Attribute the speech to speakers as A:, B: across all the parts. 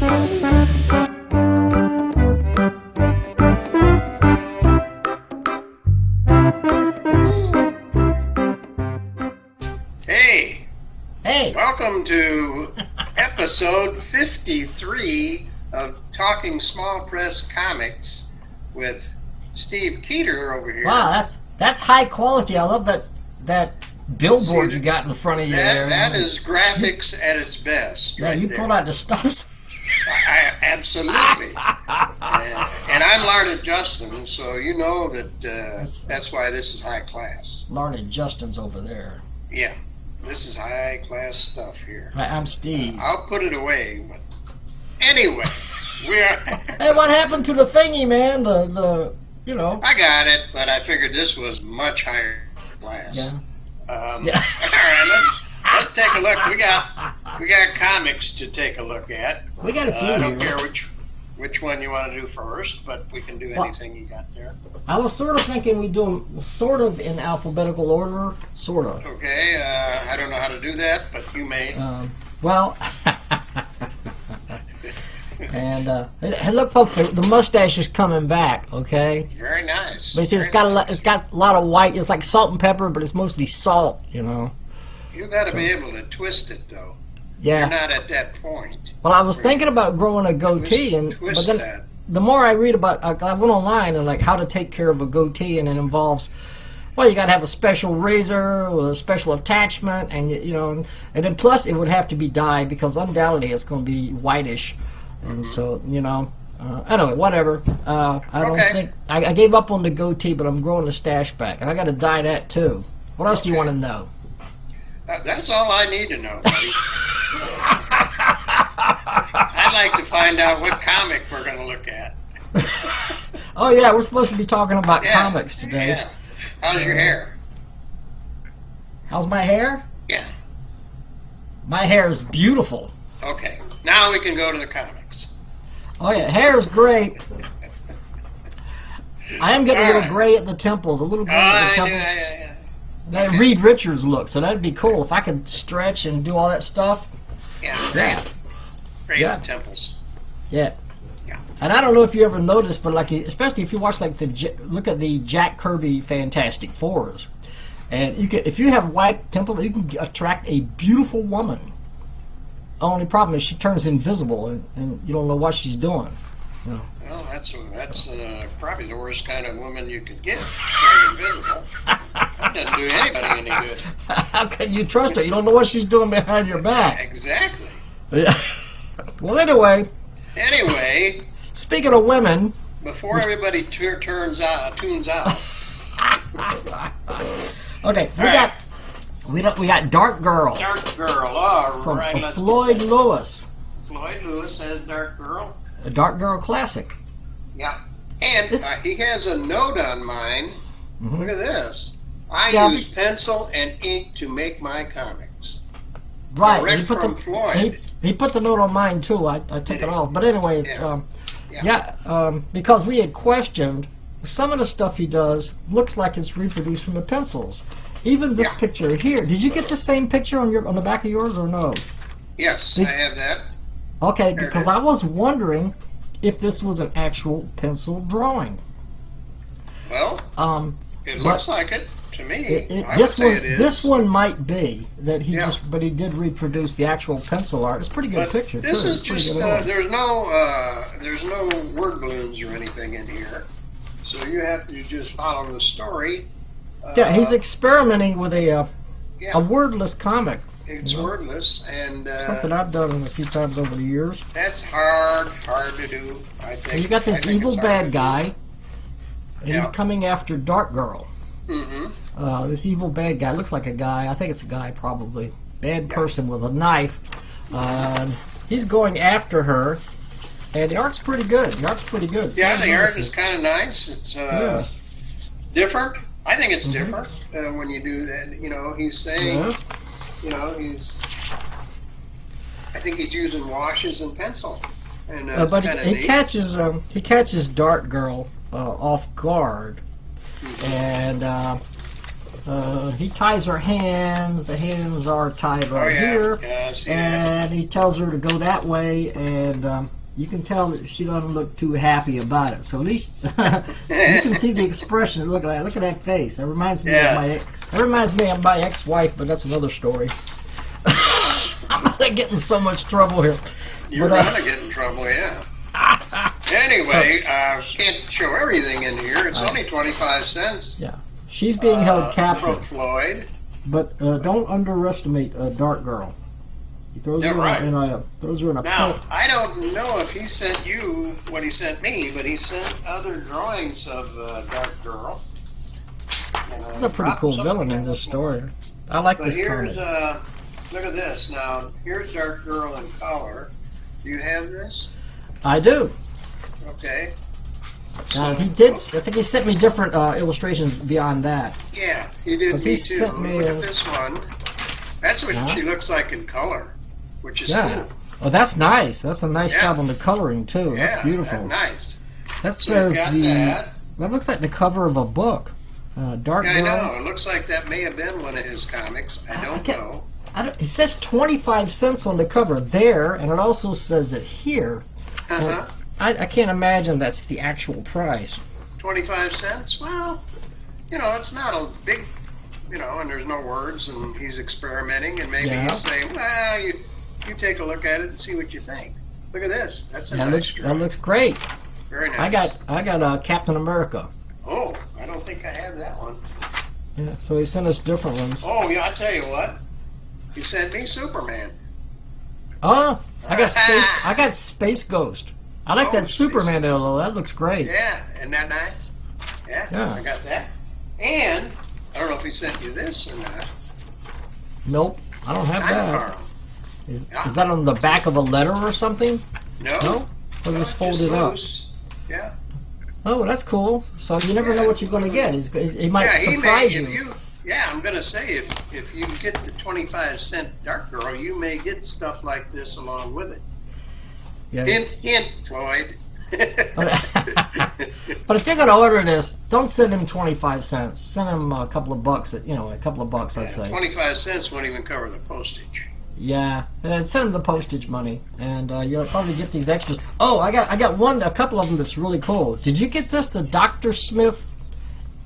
A: Welcome to episode 53 of Talking Small Press Comics with Steve Keeter over here.
B: Wow, that's high quality. I love that billboard you got in front of you there.
A: That is graphics at its best.
B: Yeah,
A: right
B: you
A: there.
B: pulled out the stops.
A: Absolutely. And I'm Larned Justin, so you know that that's why this is high class.
B: Larned Justin's over there.
A: Yeah. This is high-class stuff here.
B: I'm Steve.
A: I'll put it away. But anyway, we are...
B: Hey, what happened to the thingy, man? The you know...
A: I got it, but I figured this was much higher class.
B: Yeah.
A: All right, let's take a look. We got comics to take a look at.
B: We got a few
A: I don't
B: here.
A: care which one you want to do first, but we can do anything you got there.
B: I was sort of thinking we'd do them sort of in alphabetical order, sort of.
A: Okay, I don't know how to do that, but you may.
B: Well, and hey, look, folks, the mustache is coming back. Okay.
A: It's very nice.
B: But you see, it's got a lot of white. It's like salt and pepper, but it's mostly salt. You know.
A: You got to be able to twist it, though.
B: Yeah.
A: You're not at that point.
B: Well, I was thinking about growing a goatee, but then the more I read about, I went online and like how to take care of a goatee, and it involves, well, you got to have a special razor with a special attachment, and you know, and then plus it would have to be dyed because undoubtedly it's going to be whitish, and so you know, anyway, whatever. I don't think I gave up on the goatee, but I'm growing the stash back, and I got to dye that too. What else do you want to know?
A: That's all I need to know, buddy. I'd like to find out what comic we're going to look at.
B: Oh yeah, we're supposed to be talking about comics today.
A: Yeah. How's your hair?
B: How's my hair?
A: Yeah.
B: My hair is beautiful.
A: Okay. Now we can go to the comics.
B: Oh yeah, hair is great. I am getting a little gray at the temples, a little gray at the temples.
A: Yeah.
B: That Reed Richards look, so that'd be cool if I could stretch and do all that stuff.
A: Yeah. Great at the temples.
B: Yeah.
A: Yeah.
B: And I don't know if you ever noticed, but like, especially if you watch like look at the Jack Kirby Fantastic Fours, and you can, if you have white temples, you can attract a beautiful woman. Only problem is she turns invisible, and you don't know what she's doing. You know.
A: Well, that's probably the worst kind of woman you could get. Turn invisible. That doesn't do anybody any good.
B: How can you trust her? You don't know what she's doing behind your back.
A: Exactly.
B: Yeah. Well, anyway. Speaking of women.
A: Before everybody tunes out.
B: Okay, we got Dark Girl.
A: Dark Girl. All
B: from
A: right.
B: Floyd Lewis.
A: Floyd Lewis has Dark Girl.
B: A Dark Girl classic.
A: Yeah. And he has a note on mine. Look at this. I use pencil and ink to make my comics.
B: Right.
A: Direct from Floyd.
B: He put the note on mine too. I took it off. But anyway, it's because we had questioned some of the stuff he does looks like it's reproduced from the pencils. Even this picture here. Did you get the same picture on the back of yours or no?
A: Yes, I have that.
B: Okay, because I was wondering if this was an actual pencil drawing.
A: Well, it looks like it to me.
B: This one might be that he but he did reproduce the actual pencil art. It's a pretty good picture.
A: This is just there's no word balloons or anything in here, so you have to just follow the story.
B: Yeah, he's experimenting with a wordless comic.
A: It's wordless, and
B: something I've done a few times over the years.
A: That's hard to do. I think.
B: And you got this evil bad guy, and he's coming after Dark Girl. This evil bad guy looks like a guy. I think it's a guy, probably. Bad person with a knife. He's going after her, and the art's pretty good. Yeah,
A: the art is kind of nice. It's different. I think it's different when you do that. You know, he's saying. You know, I think he's using washes and pencil, and
B: but he catches Dark Girl off guard, and He ties her hands. The hands are tied right here.
A: Yeah, I see
B: and he tells her to go that way, and you can tell that she doesn't look too happy about it. So at least you can see the expression. Look at that face. That reminds me of my ex-wife, but that's another story. I'm gonna get in so much trouble here.
A: You're gonna get in trouble, yeah. Anyway, can't show everything in here. It's only 25 cents.
B: Yeah, she's being held captive.
A: From Floyd.
B: But don't underestimate a Dark Girl. He throws her throws her in a
A: Now,
B: pit.
A: I don't know if he sent you what he sent me, but he sent other drawings of Dark Girl.
B: There's a pretty cool villain in this story. I like this comic.
A: Look at this. Now, here's Dark Girl in color. Do you have this?
B: I do.
A: Okay.
B: He did. I think he sent me different illustrations beyond that.
A: Yeah, he did me too. Look at this one. That's what she looks like in color, which is cool.
B: Oh, that's nice. That's a nice job on the coloring too.
A: Yeah,
B: that's beautiful.
A: That's nice.
B: That says that looks like the cover of a book. Dark Girl.
A: I know. It looks like that may have been one of his comics. I don't know.
B: It says 25 cents on the cover there, and it also says it here. I can't imagine that's the actual price. 25
A: cents? Well, it's not a big, and there's no words, and he's experimenting, and maybe he's saying, well, you take a look at it and see what you think. Look at this. That's a nice drawing.
B: That looks great.
A: Very nice.
B: I got Captain America.
A: Oh, I don't think I have that one.
B: Yeah, so he sent us different ones.
A: Oh, yeah, I'll tell you what. He sent me Superman.
B: Oh, I got Space Ghost. I like that Superman though. That looks great.
A: Yeah, isn't that nice? Yeah, I got that. And I don't know if he sent you this or not.
B: Nope, I don't have that. Is that on the back of a letter or something?
A: No.
B: Or just folded up?
A: Yeah.
B: Oh, that's cool. So you never know what you're going to get. He might surprise you.
A: Yeah, I'm going to say if you get the 25-cent Dark Girl, you may get stuff like this along with it.
B: Yeah.
A: Hint, Floyd.
B: But if you're going to order this, don't send him 25 cents. Send him a couple of bucks. A couple of bucks, I'd say.
A: 25 cents won't even cover the postage.
B: Yeah, send him the postage money, and you'll probably get these extras. Oh, I got a couple of them that's really cool. Did you get this? The Dr. Smith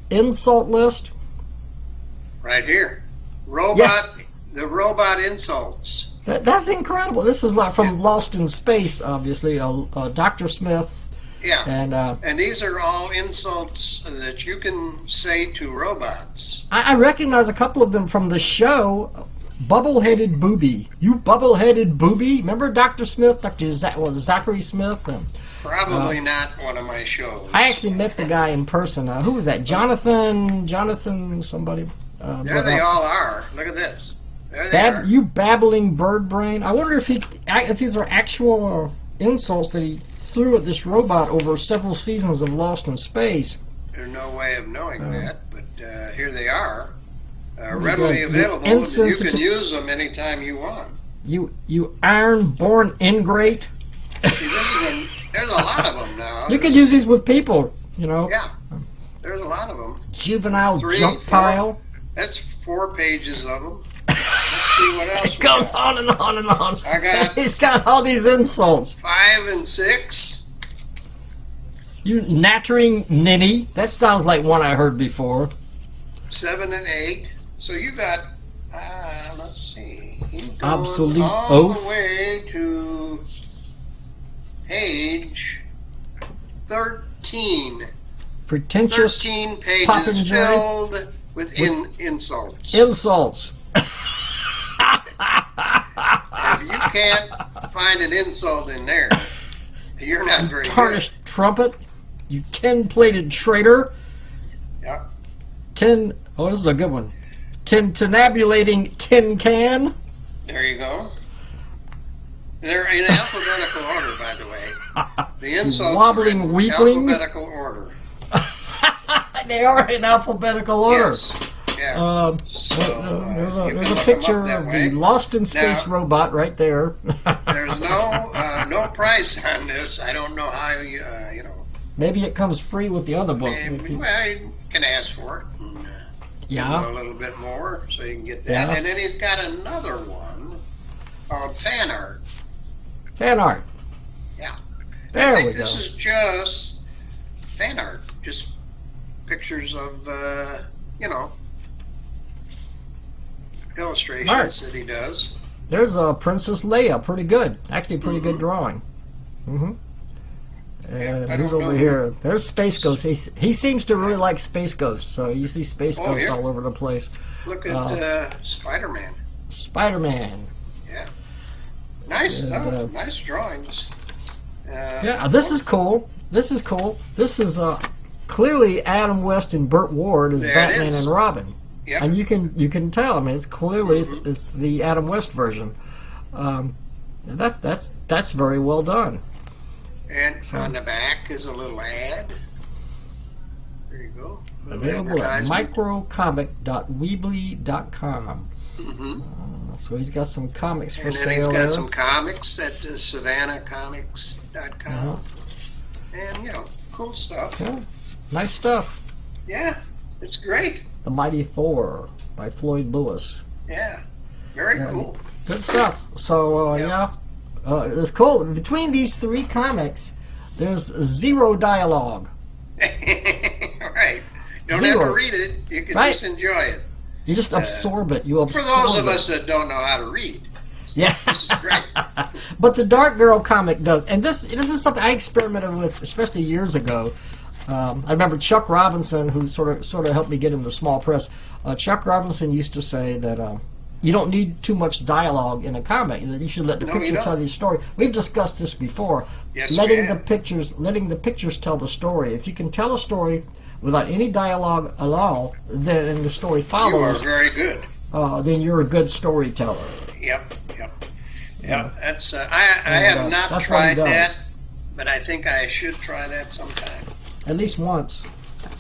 B: insult list. Right
A: here, the robot insults.
B: That's incredible. This is from Lost in Space, obviously. Dr. Smith.
A: Yeah.
B: And
A: these are all insults that you can say to robots.
B: I recognize a couple of them from the show. Bubble-headed booby. You bubble-headed booby. Remember Dr. Smith? Zachary Smith?
A: Probably not one of my shows.
B: I actually met the guy in person. Who was that? Jonathan somebody.
A: There they all are. Look at this. There they are.
B: You babbling bird brain. I wonder if these are actual insults that he threw at this robot over several seasons of Lost in Space.
A: There's no way of knowing that, but here they are. Readily available, and you can use them anytime you want.
B: You iron-born ingrate.
A: See, there's a lot of them now.
B: You could use these with people,
A: Yeah, there's a lot of them.
B: Juvenile junk pile.
A: That's 4 pages of them. Let's see what else.
B: It goes on and on and on. He's got all these insults.
A: 5 and 6.
B: You nattering ninny. That sounds like one I heard before.
A: 7 and 8. So you got, let's see, he's going
B: Obsolete
A: all
B: oath.
A: the way to page 13.
B: Pretentious
A: 13 pages filled with insults.
B: Insults.
A: If you can't find an insult in there, you're not very
B: Tarnished
A: good.
B: trumpet. You tin-plated traitor.
A: Yep.
B: Oh, this is a good one. Tintinabulating tin can.
A: There you go. They're in alphabetical order, by the way. The insults
B: Wobbling
A: are in
B: weakling.
A: alphabetical order.
B: They are in alphabetical order.
A: Yes. Yeah.
B: There's a picture of the Lost in Space robot right there.
A: There's no price on this. I don't know how you know.
B: Maybe it comes free with the other book.
A: Well, you can ask for it.
B: Yeah.
A: A little bit more, so you can get that.
B: Yeah.
A: And then he's got another one called fan art.
B: Fan art.
A: Yeah.
B: There
A: I think
B: we
A: this
B: go.
A: is just fan art, just pictures of, illustrations
B: Art.
A: that he does.
B: There's Princess Leia, pretty good. Actually, pretty good drawing. And who's over here? There's Space Ghost. He seems to really like Space Ghost, so you see Space Ghost
A: here.
B: all over the place.
A: Look at Spider-Man.
B: Spider-Man.
A: Yeah. Nice stuff. Nice drawings.
B: Yeah, this is cool. This is cool. This is clearly Adam West and Burt Ward as Batman and Robin.
A: Yep.
B: And you can tell. I mean, it's clearly it's the Adam West version. And that's very well done.
A: And on the back is a little ad. There you go.
B: Available at microcomic.weebly.com. So he's got some comics for sale.
A: And then he's got some comics at SavannahComics.com. And, cool stuff.
B: Yeah, nice stuff.
A: Yeah, it's great.
B: The Mighty Thor by Floyd Lewis.
A: Yeah, very cool.
B: Good stuff. So, it's cool. Between these three comics, there's zero dialogue.
A: Right. Don't
B: Zero.
A: have to read it. You can just enjoy it.
B: You just absorb it. You absorb
A: For those of
B: it.
A: us that don't know how to read.
B: Yeah.
A: This is great.
B: But the Dark Girl comic does. And this is something I experimented with, especially years ago. I remember Chuck Robinson, who sort of helped me get into small press. Chuck Robinson used to say that you don't need too much dialogue in a comic. That you should let the pictures tell the story. We've discussed this before.
A: Yes,
B: letting the pictures tell the story. If you can tell a story without any dialogue at all, then the story follows.
A: You are very good.
B: Then you're a good storyteller.
A: Yep. That's I have not tried that, but I think I should try that sometime.
B: At least once.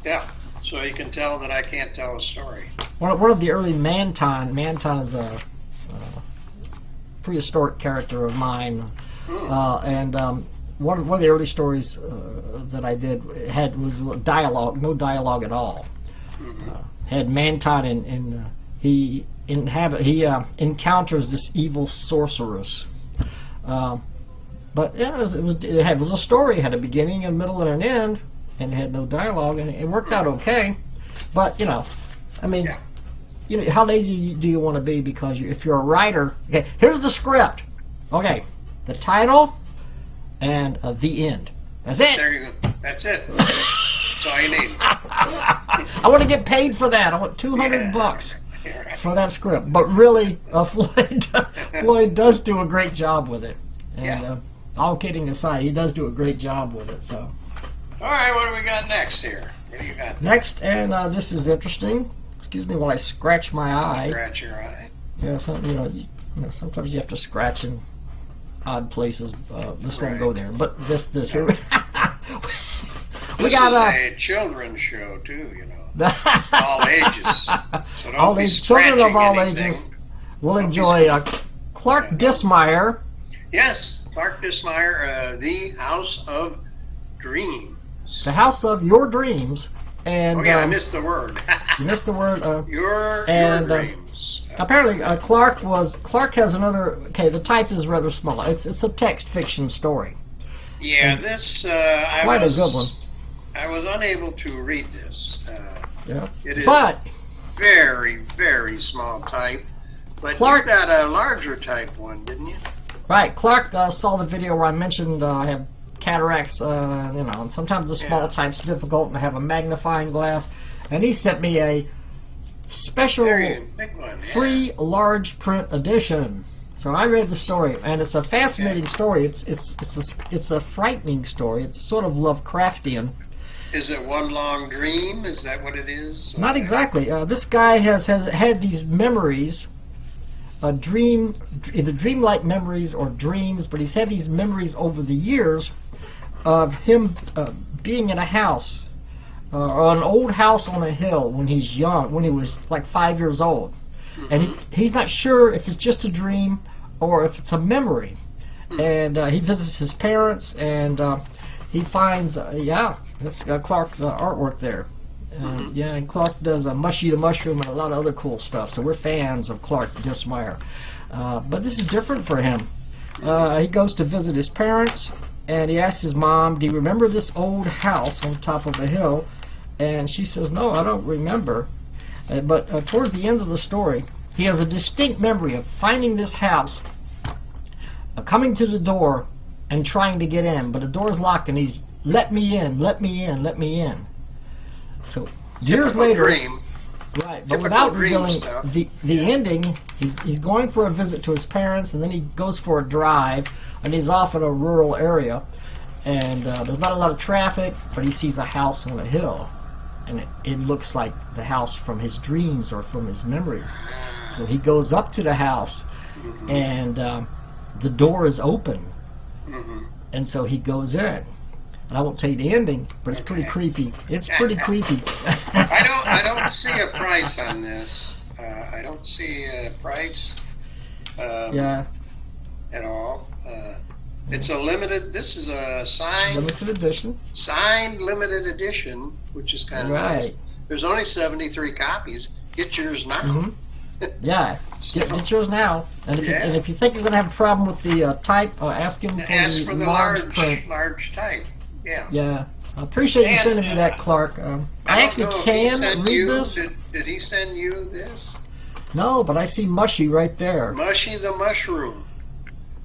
A: Yeah, so you can tell that I can't tell a story.
B: One of the early Manton is a prehistoric character of mine, and one of the early stories that I did was dialogue, no dialogue at all. Had Manton and he encounters this evil sorceress. But yeah, it was a story. It had a beginning, a middle, and an end, and it had no dialogue, and it worked out okay. But I mean, how lazy do you want to be? Because if you're a writer, okay, here's the script. Okay, the title and the end. That's it.
A: There you go. That's it. That's all you need.
B: I want to get paid for that. I want $200 for that script. But really, Floyd does do a great job with it. And all kidding aside, he does do a great job with it. So.
A: All right, what do we got next here? What do you got?
B: Next, and this is interesting. Excuse me while I scratch my eye.
A: Scratch your eye.
B: Yeah, sometimes you have to scratch in odd places. This won't go there, but this here.
A: We got a children's show too, all ages. So don't be
B: children of all
A: anything.
B: ages will enjoy Clark Dissmeyer.
A: Yes, Clark Dissmeyer, The House of Dreams.
B: The House of Your Dreams. And
A: I missed the word.
B: You missed the word.
A: Your dreams.
B: Apparently, Clark has another. Okay, the type is rather small. It's a text fiction story.
A: Yeah,
B: and
A: this
B: quite a good one.
A: I was unable to read this. It is very, very small type. But you got a larger type one, didn't you?
B: Right. Clark saw the video where I mentioned I have cataracts, and sometimes the small type's difficult, and I have a magnifying glass. And he sent me a special free large print edition. So I read the story, and it's a fascinating story. It's a frightening story. It's sort of Lovecraftian.
A: Is it one long dream? Is that what it is?
B: Not exactly. This guy has had these memories, either dreamlike memories or dreams, but he's had these memories over the years of him being in a house, or an old house on a hill when he's young, when he was like 5 years old. And he's not sure if it's just a dream or if it's a memory. And he visits his parents, and he finds, that's Clark's artwork there. Yeah, and Clark does Mushy the Mushroom and a lot of other cool stuff. So we're fans of Clark Dissmeyer. But this is different for him. He goes to visit his parents, and he asks his mom, "Do you remember this old house on top of a hill?" And she says, "No, I don't remember." But towards the end of the story, he has a distinct memory of finding this house, coming to the door, and trying to get in. But the door's locked, and he's, "Let me in, let me in, let me in." So years later,
A: dream.
B: Right, but without revealing the ending, he's going for a visit to his parents, and then he goes for a drive, and he's off in a rural area, and there's not a lot of traffic, but he sees a house on a hill, and it looks like the house from his dreams or from his memories. So he goes up to the house, and the door is open, and so he goes in. And I won't tell you the ending, but it's pretty creepy. It's pretty creepy.
A: I don't see a price on this. I don't see a price. At all. It's a limited. This is a signed
B: limited edition.
A: Signed limited edition, which is kind of nice. There's only 73 copies. Get yours now.
B: Yeah, get yours now. And if you think you're going to have a problem with the type, ask him
A: for the
B: large print.
A: Large type. Yeah.
B: Yeah. I appreciate you sending me that, Clark. I actually can read this.
A: Did he send you this?
B: No, but I see Mushy right there.
A: Mushy the Mushroom.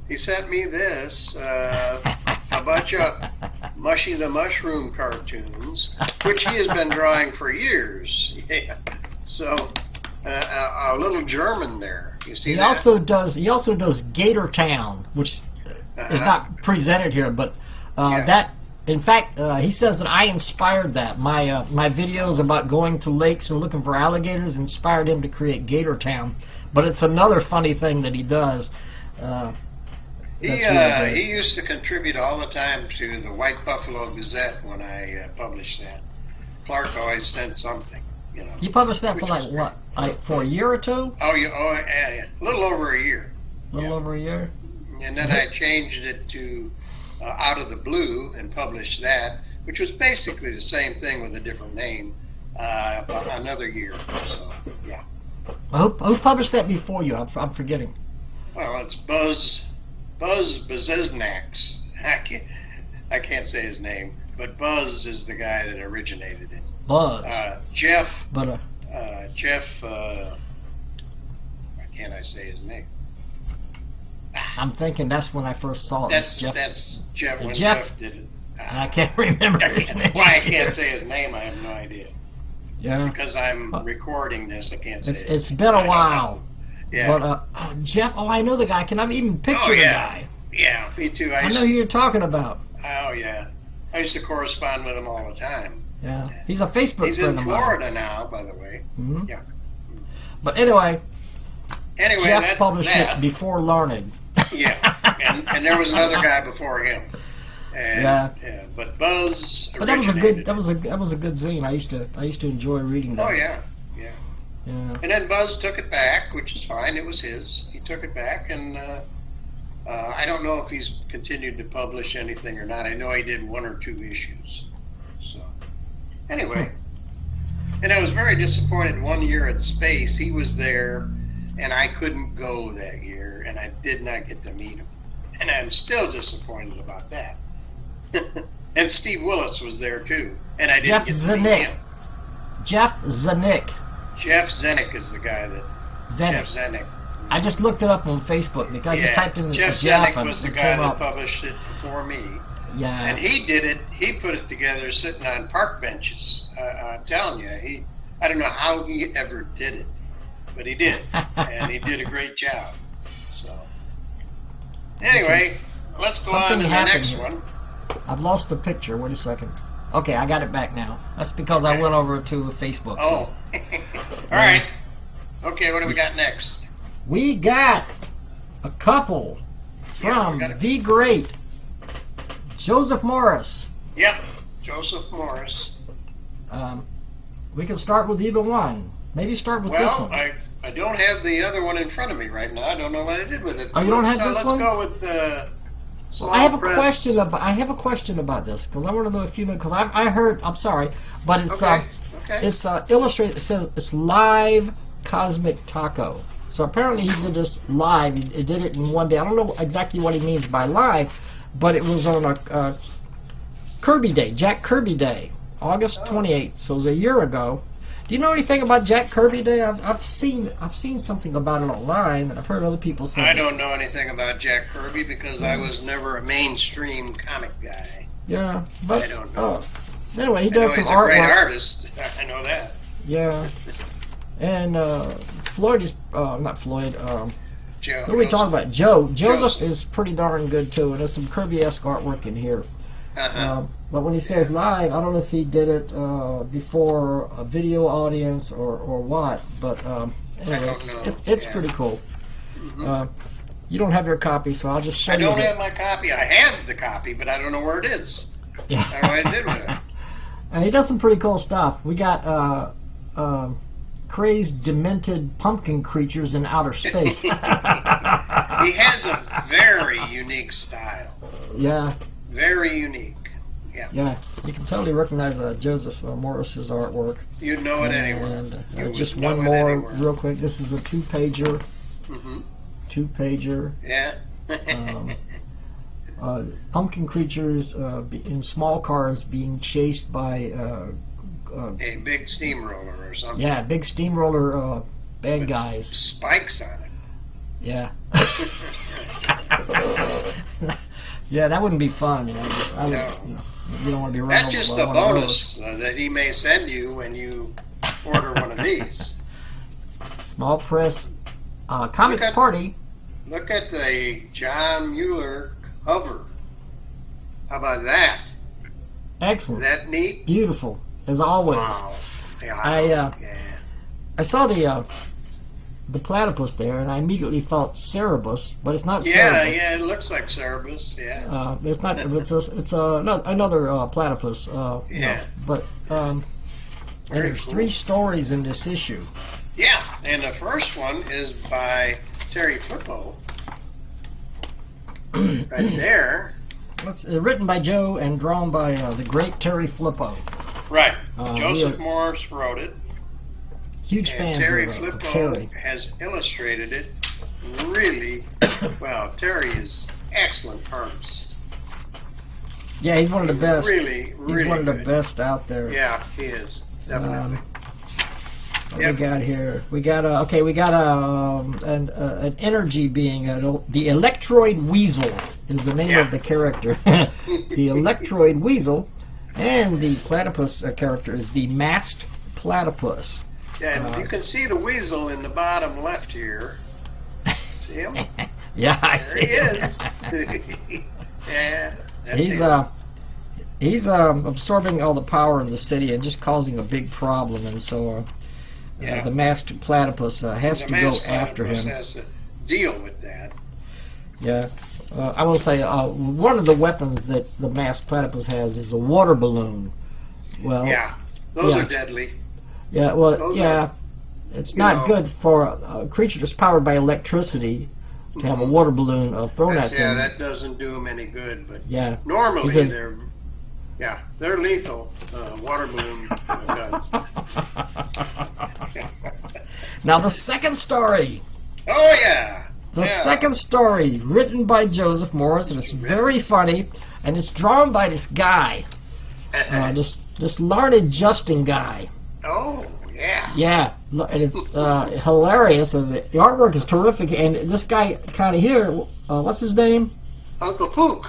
A: He sent me this, a bunch of Mushy the Mushroom cartoons, which he has been drawing for years. Yeah. So, a little German there. You see
B: He also does Gator Town, which is not presented here, but that. In fact, he says that I inspired that. My videos about going to lakes and looking for alligators inspired him to create Gator Town. But it's another funny thing that he does.
A: He used to contribute all the time to the White Buffalo Gazette when I published that. Clark always sent something, you know.
B: You published that for like what? Like for a year or two?
A: Oh, yeah. A little over a year.
B: A little over a year.
A: And then I changed it to Out of the Blue and published that, which was basically the same thing with a different name, another year. So, yeah.
B: Who published that before you? I'm forgetting.
A: Well, it's Buzz Baziznax. I can't say his name, but Buzz is the guy that originated it.
B: Buzz.
A: Jeff.
B: But
A: Jeff. Why can't I say his name?
B: I'm thinking that's when I first saw it.
A: That's Jeff. When Jeff did it.
B: I can't remember his name.
A: Why I can't say his name, I have no idea.
B: Yeah.
A: Because I'm recording this, I can't say it.
B: It's been a while.
A: Yeah.
B: But Jeff, I know the guy. Can I even picture the guy?
A: Yeah, me too.
B: I know who you're talking about.
A: Oh, yeah. I used to correspond with him all the time.
B: Yeah. He's a Facebook friend of mine.
A: He's in Florida now, by the way.
B: Mm-hmm.
A: Yeah.
B: But anyway, Jeff
A: that's
B: published
A: that.
B: it before Larned.
A: Yeah. And there was another guy before him. And, but Buzz.
B: But that was a good zine. I used to enjoy reading that.
A: Oh yeah. And then Buzz took it back, which is fine. It was his. He took it back, and I don't know if he's continued to publish anything or not. I know he did 1 or 2 issues. So anyway, and I was very disappointed. One year at Space, he was there, and I couldn't go that year, and I did not get to meet him, and I'm still disappointed about that. And Steve Willis was there too, and I didn't get to meet him.
B: Jeff Zenick.
A: Jeff Zenick is the guy that. Jeff Zenick.
B: I just looked it up on Facebook because I just typed in
A: Jeff Zenick was the guy that published it before me.
B: Yeah.
A: And he did it. He put it together sitting on park benches. I'm telling you, I don't know how he ever did it, but he did, and he did a great job. So anyway, let's go on to the next one.
B: I've lost the picture. Wait a second. Okay, I got it back now. That's because I went over to Facebook.
A: Oh. All right. Okay, what do we got next?
B: We got a couple from the great Joseph Morris.
A: Yep, Joseph Morris.
B: We can start with either one. Maybe start with this one.
A: Well, I don't have the other one in front of me right now. I don't know what I did with it.
B: Oh, you don't have this one?
A: Let's go with
B: I have a question about this because I want to know if you know. Because I heard. I'm sorry, but it's
A: Okay.
B: It's illustrated. It says it's live cosmic taco. So apparently he did this live. He did it in one day. I don't know exactly what he means by live, but it was on a Kirby Day, Jack Kirby Day, August 28th. So it was a year ago. Do you know anything about Jack Kirby Day? I've seen something about it online, and I've heard other people say.
A: I don't know anything about Jack Kirby because I was never a mainstream comic guy.
B: Yeah, but
A: I don't know.
B: Anyway, he does some artwork.
A: He's a great artist. I know that.
B: Yeah, and Floyd is not Floyd.
A: Joe.
B: Who are we talking about? Joseph is pretty darn good too, and there's some Kirby-esque artwork in here. But when he says live, I don't know if he did it before a video audience or what. But anyway, it's pretty cool. You don't have your copy, so I'll just show you.
A: I don't have my copy. I have the copy, but I don't know where it is.
B: Yeah.
A: I don't know what I did with it.
B: And he does some pretty cool stuff. We got crazed, demented pumpkin creatures in outer space.
A: He has a very unique style.
B: Yeah.
A: Very unique. Yeah.
B: Yeah. You can totally recognize Joseph Morris's artwork.
A: You'd know it anywhere.
B: And just one more real quick. This is a two-pager. Two-pager.
A: Yeah.
B: Pumpkin creatures in small cars being chased by
A: a big steamroller or something.
B: Yeah, big steamroller bad guys.
A: Spikes on it.
B: Yeah. Yeah, that wouldn't be fun. You don't want to be running.
A: That's just a bonus that he may send you when you order one of these.
B: Small press comics party.
A: Look at the John Muller cover. How about that?
B: Excellent.
A: Is that neat?
B: Beautiful, as always.
A: Wow. Yeah,
B: I saw the platypus there, and I immediately thought Cerebus, but it's not Cerebus.
A: Yeah, it looks like Cerebus. Yeah.
B: It's not. It's another platypus.
A: Yeah.
B: But there's
A: cool.
B: 3 stories in this issue.
A: Yeah, and the first one is by Terry Flippo. Right there.
B: It's written by Joe and drawn by the great Terry Flippo.
A: Right. Joseph Morris wrote it.
B: Huge fan of
A: Terry Flippo has illustrated it really well. Terry is excellent artist.
B: Yeah, he's one of the best.
A: Really
B: he's one of the best out there.
A: Yeah, he is. Definitely.
B: What we got here? We got an energy being. The Electroid Weasel is the name of the character. The Electroid Weasel, and the platypus character is the Masked Platypus.
A: Yeah, and you can see the weasel in the bottom left here. See him?
B: Yeah, I see
A: him. There he is. Yeah, that's him.
B: He's absorbing all the power in the city and just causing a big problem, and so the Masked Platypus has to go after him.
A: Has to deal with that.
B: Yeah. I will say one of the weapons that the Masked Platypus has is a water balloon. Well,
A: those are deadly.
B: Yeah, well, it's not good for a creature that's powered by electricity to have a water balloon thrown at them.
A: Yeah, that doesn't do them any good, but
B: normally
A: they're lethal, water balloon guns.
B: Now the second story.
A: Oh, yeah.
B: The second story, written by Joseph Morris, and it's very funny, and it's drawn by this guy, this Larned Justin guy.
A: Oh, yeah.
B: Yeah, and it's hilarious, and the artwork is terrific, and this guy kind of here, what's his name?
A: Uncle Pook.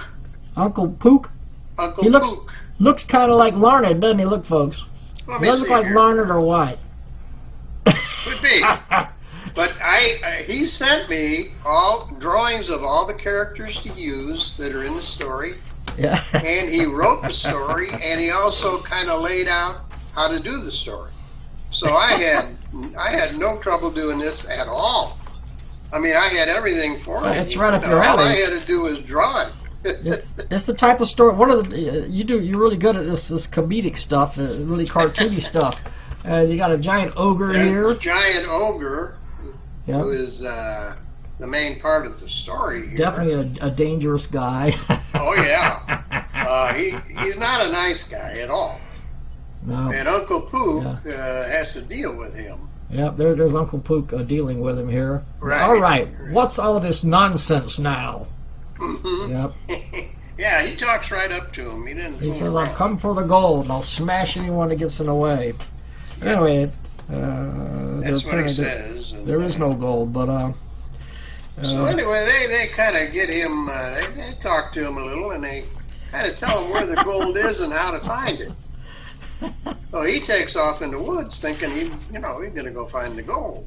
B: Uncle Pook?
A: Uncle
B: Pook. Looks kind of like Larned, doesn't he? Look, folks.
A: He
B: doesn't look like Larned or what?
A: Could be. But he sent me all drawings of all the characters to use that are in the story.
B: Yeah.
A: And he wrote the story, and he also kind of laid out how to do the story. So I had no trouble doing this at all. I mean, I had everything for me.
B: It's right up your alley.
A: All I had to do was draw it.
B: It's the type of story. One of the you're really good at this comedic stuff, really cartoony stuff. You got a giant ogre here.
A: A giant ogre, who is the main part of the story here.
B: Definitely a dangerous guy.
A: Oh yeah, he's not a nice guy at all.
B: No.
A: And Uncle Pook has to deal with him.
B: Yep, there's Uncle Pook dealing with him here.
A: Right.
B: All right, what's all this nonsense now?
A: Mm-hmm.
B: Yep.
A: Yeah, he talks right up to him. He didn't.
B: He says, "I'll come for the gold, and I'll smash anyone that gets in the way." Anyway,
A: that's what he says.
B: There is no gold, but
A: so anyway, they kind of get him. They talk to him a little, and they kind of tell him where the gold is and how to find it. So he takes off in the woods, thinking he's going to go find the gold.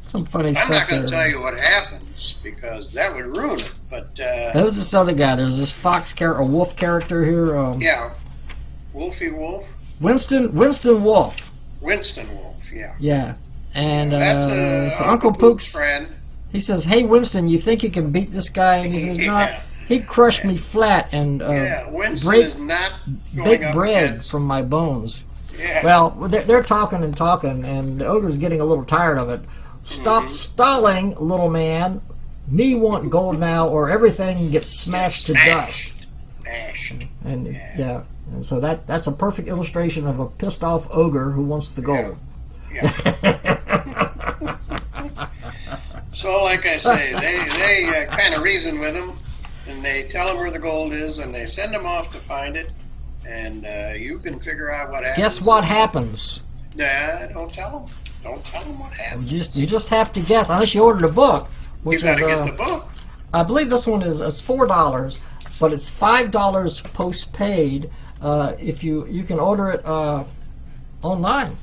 B: Some funny stuff.
A: I'm not going to tell you what happens because that would ruin it. But
B: there's this other guy. There's this a wolf character here.
A: Yeah, Wolfie Wolf.
B: Winston Wolf.
A: Winston Wolf. Yeah.
B: Yeah, and
A: that's
B: Uncle Pook's
A: friend.
B: He says, "Hey Winston, you think you can beat this guy?" And he says, "No, he crushed me flat and
A: Winston is not
B: bake bread from my bones."
A: Yeah.
B: Well, they're talking and talking, and the ogre's getting a little tired of it. "Stop stalling, little man. Me want gold now, or everything gets smashed to dust." And and so that's a perfect illustration of a pissed off ogre who wants the gold.
A: Yeah. So, like I say, they kind of reason with him, and they tell him where the gold is, and they send him off to find it, and you can figure out what happens.
B: Guess what happens?
A: Nah, don't tell them. Don't tell them what happens.
B: You just have to guess, unless you ordered a book. Which
A: You got to get the book.
B: I believe this one is $4, but it's $5 postpaid. If you can order it online.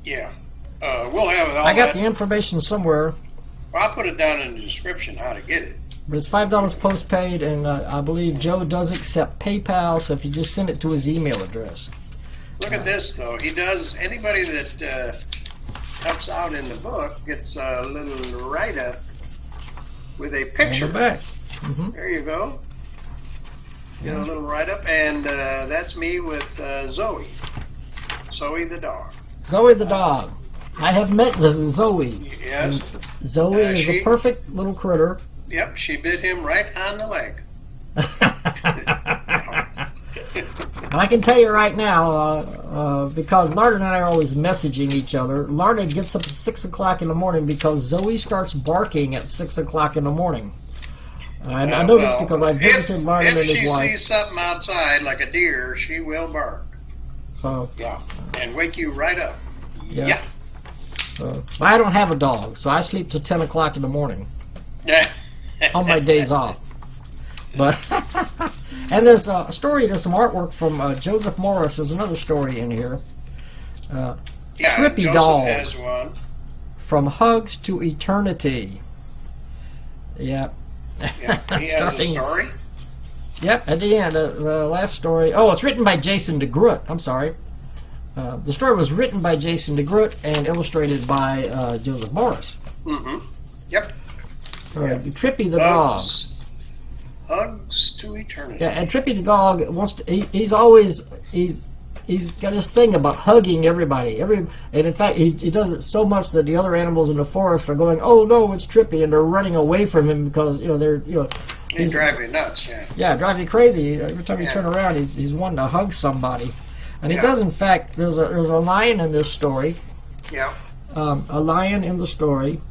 A: Yeah. We'll have it all.
B: I got the information somewhere.
A: Well, I'll put it down in the description how to get it.
B: But it's $5 postpaid, and I believe Joe does accept PayPal, so if you just send it to his email address.
A: Look at this, though. He does. Anybody that helps out in the book gets a little write-up with a picture.
B: On the back. Mm-hmm.
A: There you go. Get a little write-up, and that's me with Zoe. Zoe the dog.
B: Zoe the dog. I have met Zoe.
A: Yes.
B: And Zoe is a perfect little critter.
A: Yep, she bit him right on the leg.
B: I can tell you right now, because Larned and I are always messaging each other, Larned gets up at 6 o'clock in the morning because Zoe starts barking at 6 o'clock in the morning. I know this because I visited Larned and his wife.
A: If she sees something outside, like a deer, she will bark.
B: So,
A: and wake you right up.
B: Yeah. So, I don't have a dog, so I sleep till 10 o'clock in the morning on my days off. But and there's a story, there's some artwork from Joseph Morris. There's another story in here. Trippy
A: Joseph
B: Dog.
A: Has one.
B: From Hugs to Eternity. Yep.
A: Yeah, he has a story?
B: Yep, at the end, the last story. Oh, it's written by Jason DeGroot. I'm sorry. The story was written by Jason DeGroot and illustrated by Joseph Morris.
A: Mm-hmm. Yep.
B: Trippy the Dog.
A: Hugs to Eternity.
B: Yeah, and Trippy the Dog wants to, he's got this thing about hugging everybody. And in fact, he does it so much that the other animals in the forest are going, "Oh no, it's Trippy," and they're running away from him because
A: They drive you nuts, yeah.
B: Yeah, drive you crazy. Every time you turn around, he's wanting to hug somebody, and he does. In fact, there's a lion in this story.
A: Yeah.
B: A lion in the story.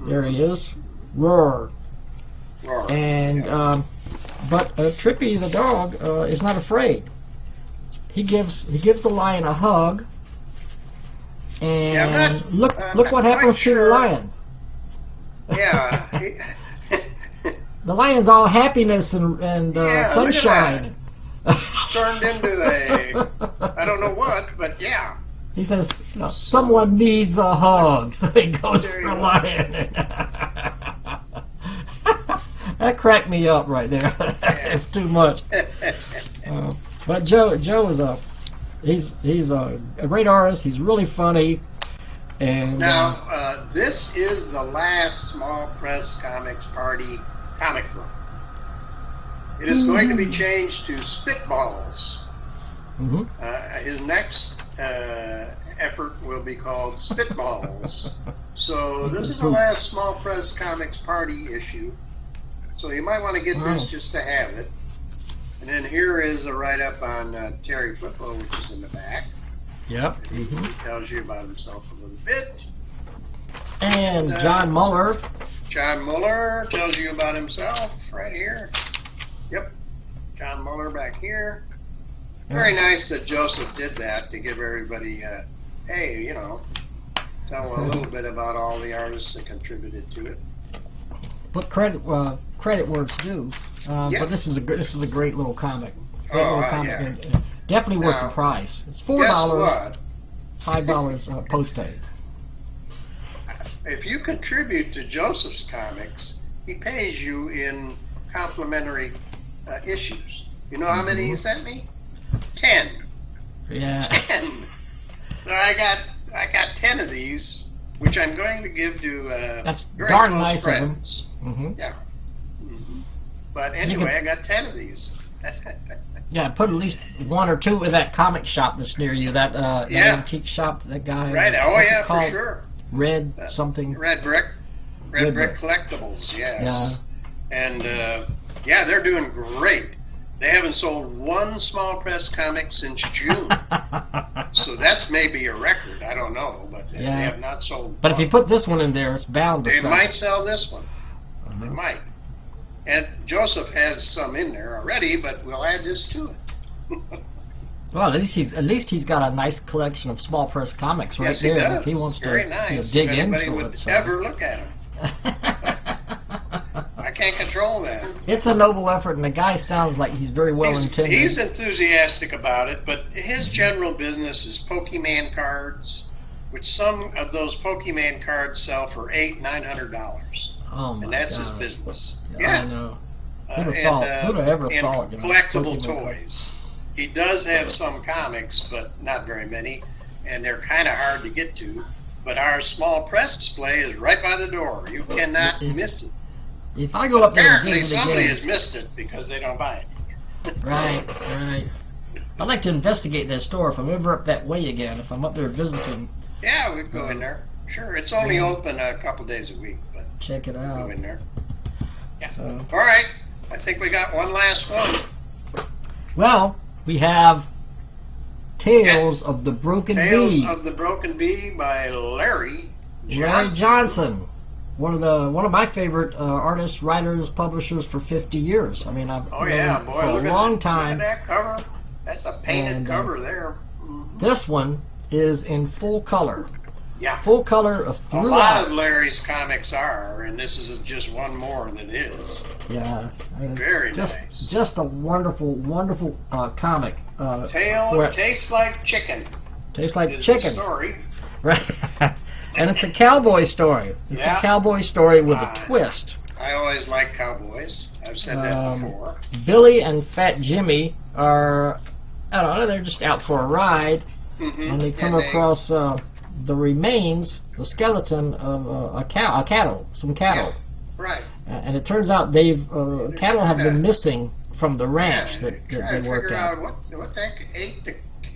B: There he is. Roar.
A: Roar.
B: And but Trippy the dog is not afraid. He gives the lion a hug, and look what happens to the lion.
A: Yeah.
B: The lion's all happiness and sunshine.
A: Turned into I don't know what, but yeah.
B: He says, someone needs a hug, so he goes for the lion. That cracked me up right there. It's too much. But Joe is he's a great artist. He's really funny. And
A: now this is the last Small Press Comics Party comic book. It is going to be changed to Spitballs.
B: Mm-hmm.
A: His next effort will be called Spitballs. So this is the last Small Press Comics Party issue. So you might want to get this just to have it. And then here is a write-up on Terry Flippo, which is in the back.
B: Yep.
A: He tells you about himself a little bit.
B: And John Muller.
A: John Muller tells you about himself right here. Yep. John Muller back here. Very nice that Joseph did that to give everybody, hey, you know, tell a little bit about all the artists that contributed to it.
B: Put credit where it's due. But this is a great little comic.
A: Yeah.
B: Definitely worth the price. It's $4. $5 postpaid.
A: If you contribute to Joseph's comics, he pays you in complimentary issues. You know how many he sent me? 10.
B: Yeah.
A: 10. So I got 10 of these, which I'm going to give to
B: that's
A: very
B: darn
A: close
B: nice
A: friends.
B: of them.
A: Yeah. But anyway, I got 10 of these.
B: Yeah, put at least 1 or 2 in that comic shop that's near you. That antique shop. That guy.
A: Right. Oh yeah, for sure.
B: Red something.
A: Red Brick. Red Brick Collectibles. Yes.
B: Yeah.
A: And they're doing great. They haven't sold one small press comic since June. So that's maybe a record. I don't know, but they have not sold.
B: But if you put this one in there, it's bound to sell.
A: They might sell this one. They might. And Joseph has some in there already, but we'll add this to it.
B: Well, at least he's got a nice collection of small press comics right there.
A: Yes, he does.
B: If he wants
A: Very
B: to
A: nice.
B: dig
A: if anybody
B: into
A: would
B: it.
A: ever look at him. I can't control that.
B: It's a noble effort, and the guy sounds like he's very well intended.
A: He's enthusiastic about it, but his general business is Pokemon cards, which some of those Pokemon cards sell for $800-900.
B: Oh my
A: and that's
B: God.
A: his business.
B: I know. Who'd have ever thought?
A: Collectible toys. He does have some comics, but not very many, and they're kind of hard to get to. But our small press display is right by the door. You cannot miss it.
B: If I go up there and
A: apparently
B: visit
A: somebody
B: again,
A: has missed it because they don't buy it.
B: Right. I'd like to investigate that store if I'm ever up that way again. If I'm up there visiting.
A: Yeah, we'd go in there. Sure, it's only open a couple days a week, but
B: check it out.
A: Go in there. Yeah.
B: So.
A: All right. I think we got one last one.
B: Well, we have Tales of the Broken Bee.
A: Tales of the Broken Bee by Larry
B: Johnson. One of my favorite artists, writers, publishers for 50 years. I mean, I've known him for a long time.
A: Look at that cover. That's a painted cover there.
B: This one is in full color.
A: Yeah.
B: Full color of
A: a lot of Larry's comics are, and this is just one more that is.
B: Yeah.
A: Very nice.
B: Just a wonderful, wonderful comic.
A: Tastes like chicken.
B: Tastes like chicken.
A: The story.
B: Right. And it's a cowboy story. It's a cowboy story with a twist.
A: I always like cowboys. I've said that before.
B: Billy and Fat Jimmy are, I don't know, they're just out for a ride, and they come across the remains, the skeleton of some cattle.
A: Yeah, right.
B: And it turns out cattle have been missing from the ranch that they work at.
A: Out what the heck ate the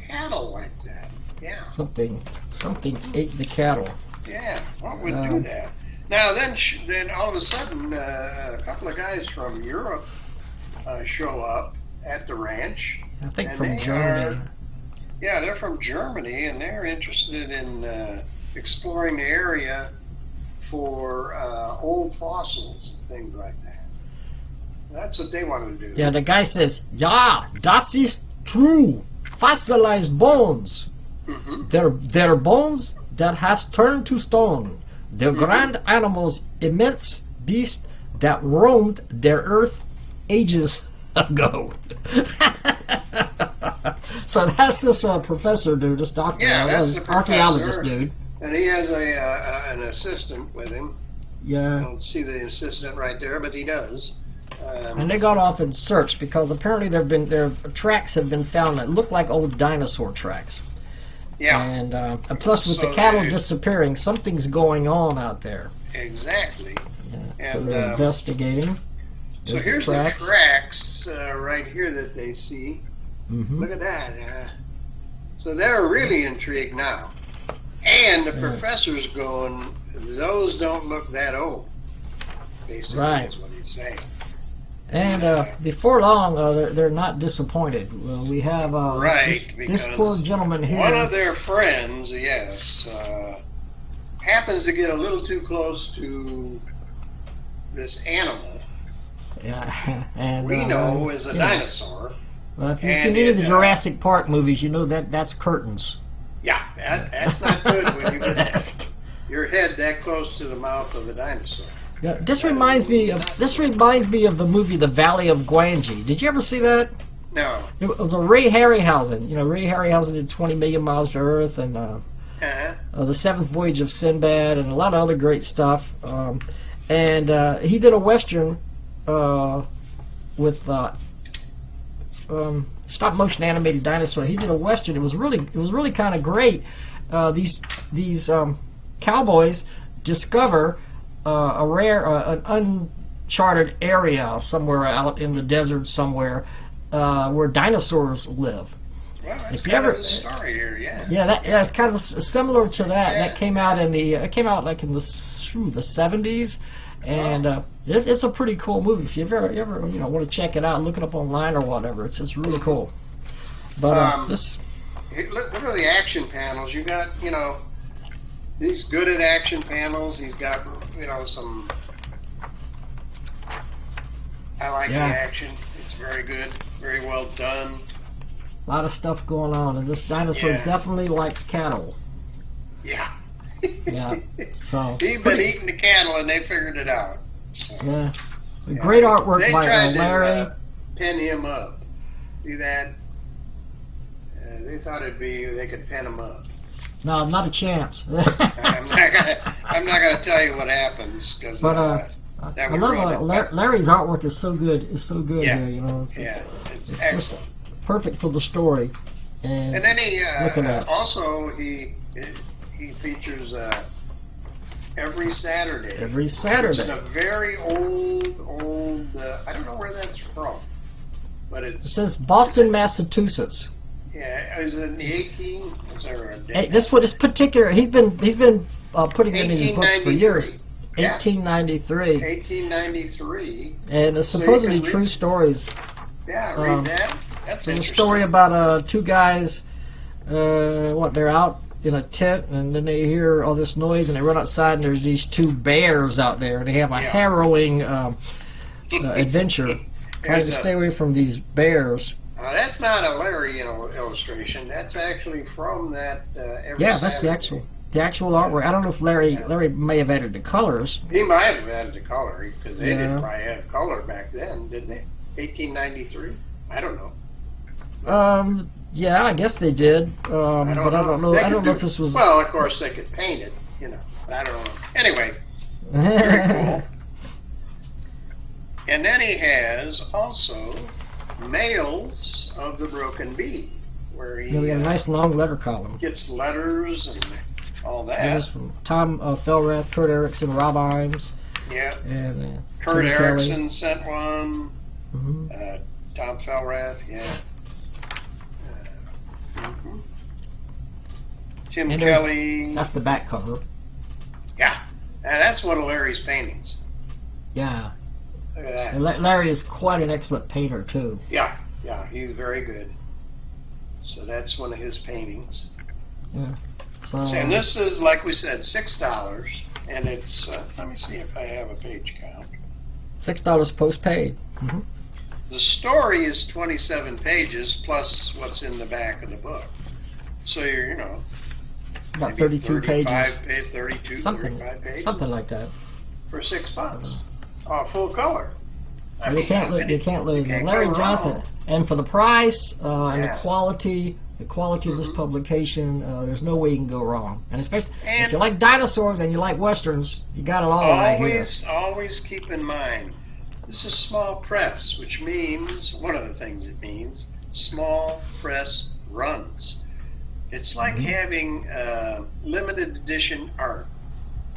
A: cattle like that? Yeah.
B: Something ate the cattle.
A: Yeah, what would do that? Now then all of a sudden, a couple of guys from Europe show up at the ranch.
B: I think from Germany.
A: Yeah, they're from Germany, and they're interested in exploring the area for old fossils and things like that. That's what they wanted to do.
B: Yeah, the guy says, "Ja, das ist true. Fossilized bones. They're bones that has turned to stone. The grand animals, immense beasts that roamed their earth ages ago." So that's this professor dude, this doctor,
A: that's the
B: archaeologist dude.
A: And he has an assistant with him.
B: Yeah.
A: I don't see the assistant right there, but he does.
B: And they got off in search because apparently their tracks have been found that look like old dinosaur tracks.
A: Yeah.
B: And plus, with the cattle disappearing, something's going on out there.
A: Exactly.
B: Yeah. So they're investigating.
A: So here's the tracks right here that they see. Look at that. So they're really intrigued now. And the professor's going, those don't look that old. Basically, is what he's saying.
B: And before long, they're not disappointed. We have this poor gentleman here.
A: One of their friends, yes, happens to get a little too close to this animal.
B: Yeah, and
A: we know is a dinosaur.
B: Well, if you've seen any of the Jurassic Park movies, you know that's curtains.
A: Yeah, that's not good when you get your head that close to the mouth of a dinosaur.
B: Yeah, this reminds me of the movie The Valley of Gwangi. Did you ever see that?
A: No.
B: It was a Ray Harryhausen. You know, Ray Harryhausen did 20 Million Miles to Earth and The Seventh Voyage of Sinbad and a lot of other great stuff. And he did a Western with stop motion animated dinosaur. He did a Western. It was really kind of great. These cowboys discover a rare, an uncharted area somewhere out in the desert somewhere where dinosaurs live.
A: Well, that's kind of the story here, yeah.
B: Yeah, it's kind of similar to that. Yeah. That came out in like in the 70s, and it's a pretty cool movie. If you ever want to check it out, look it up online or whatever. It's really cool. But this.
A: Look at the action panels. You got he's good at action panels. He's got some. I like the action. It's very good, very well done.
B: A lot of stuff going on, and this dinosaur definitely likes cattle.
A: Yeah.
B: Yeah. So
A: he's been eating the cattle, and they figured it out. So.
B: Yeah. Great artwork by Larry.
A: They tried to pen him up. See that? They thought they could pen him up.
B: No, not a chance.
A: I'm not gonna tell you what happens because.
B: I love Larry's artwork is so good. It's so good
A: yeah.
B: here,
A: It's excellent.
B: Perfect for the story. And
A: then he also he features every Saturday.
B: Every Saturday.
A: It's a very old. I don't know where that's from, but it
B: says Boston, Massachusetts.
A: Yeah, it was in the 18.
B: Hey, this particular. He's been putting it in his books for years. 1893.
A: 1893.
B: And it's supposedly true stories.
A: Yeah, read that. That's interesting.
B: A story about two guys. They're out in a tent, and then they hear all this noise, and they run outside, and there's these two bears out there, and they have a harrowing adventure trying to stay away from these bears.
A: That's not a Larry illustration. That's actually from that.
B: That's the actual artwork. I don't know if Larry may have added the colors.
A: He might have added the color because they didn't probably have color back then, didn't they? 1893. I don't know.
B: Yeah, I guess they did. I don't know. I don't know if this was.
A: Well, of course they could paint it, but I don't know. Anyway, very cool. And then he has also Mails of the Broken Bee, where he
B: got a nice long letter column.
A: Gets letters and all that.
B: There's from Tom Felrath, Kurt Erickson, Rob Imes.
A: Yeah.
B: And
A: Kurt Erickson sent one.
B: Mm-hmm.
A: Tom Felrath, yeah. Tim Kelly.
B: That's the back cover.
A: Yeah. And that's one of Larry's paintings.
B: Yeah.
A: Look at that.
B: And Larry is quite an excellent painter, too.
A: Yeah, he's very good. So that's one of his paintings.
B: Yeah. So,
A: and this is, like we said, $6. And it's, let me see if I have a page count.
B: $6 post-paid. Mm-hmm.
A: The story is 27 pages plus what's in the back of the book. So you're,
B: about 32 pages.
A: 35 pages.
B: Something like that.
A: For $6. Full color.
B: You can't lose. Larry Johnson. And for the price and the quality of this publication, there's no way you can go wrong. And especially if you like dinosaurs and you like westerns, you got it all right here.
A: Always keep in mind, this is small press, which means, one of the things it means, small press runs. It's like having limited edition art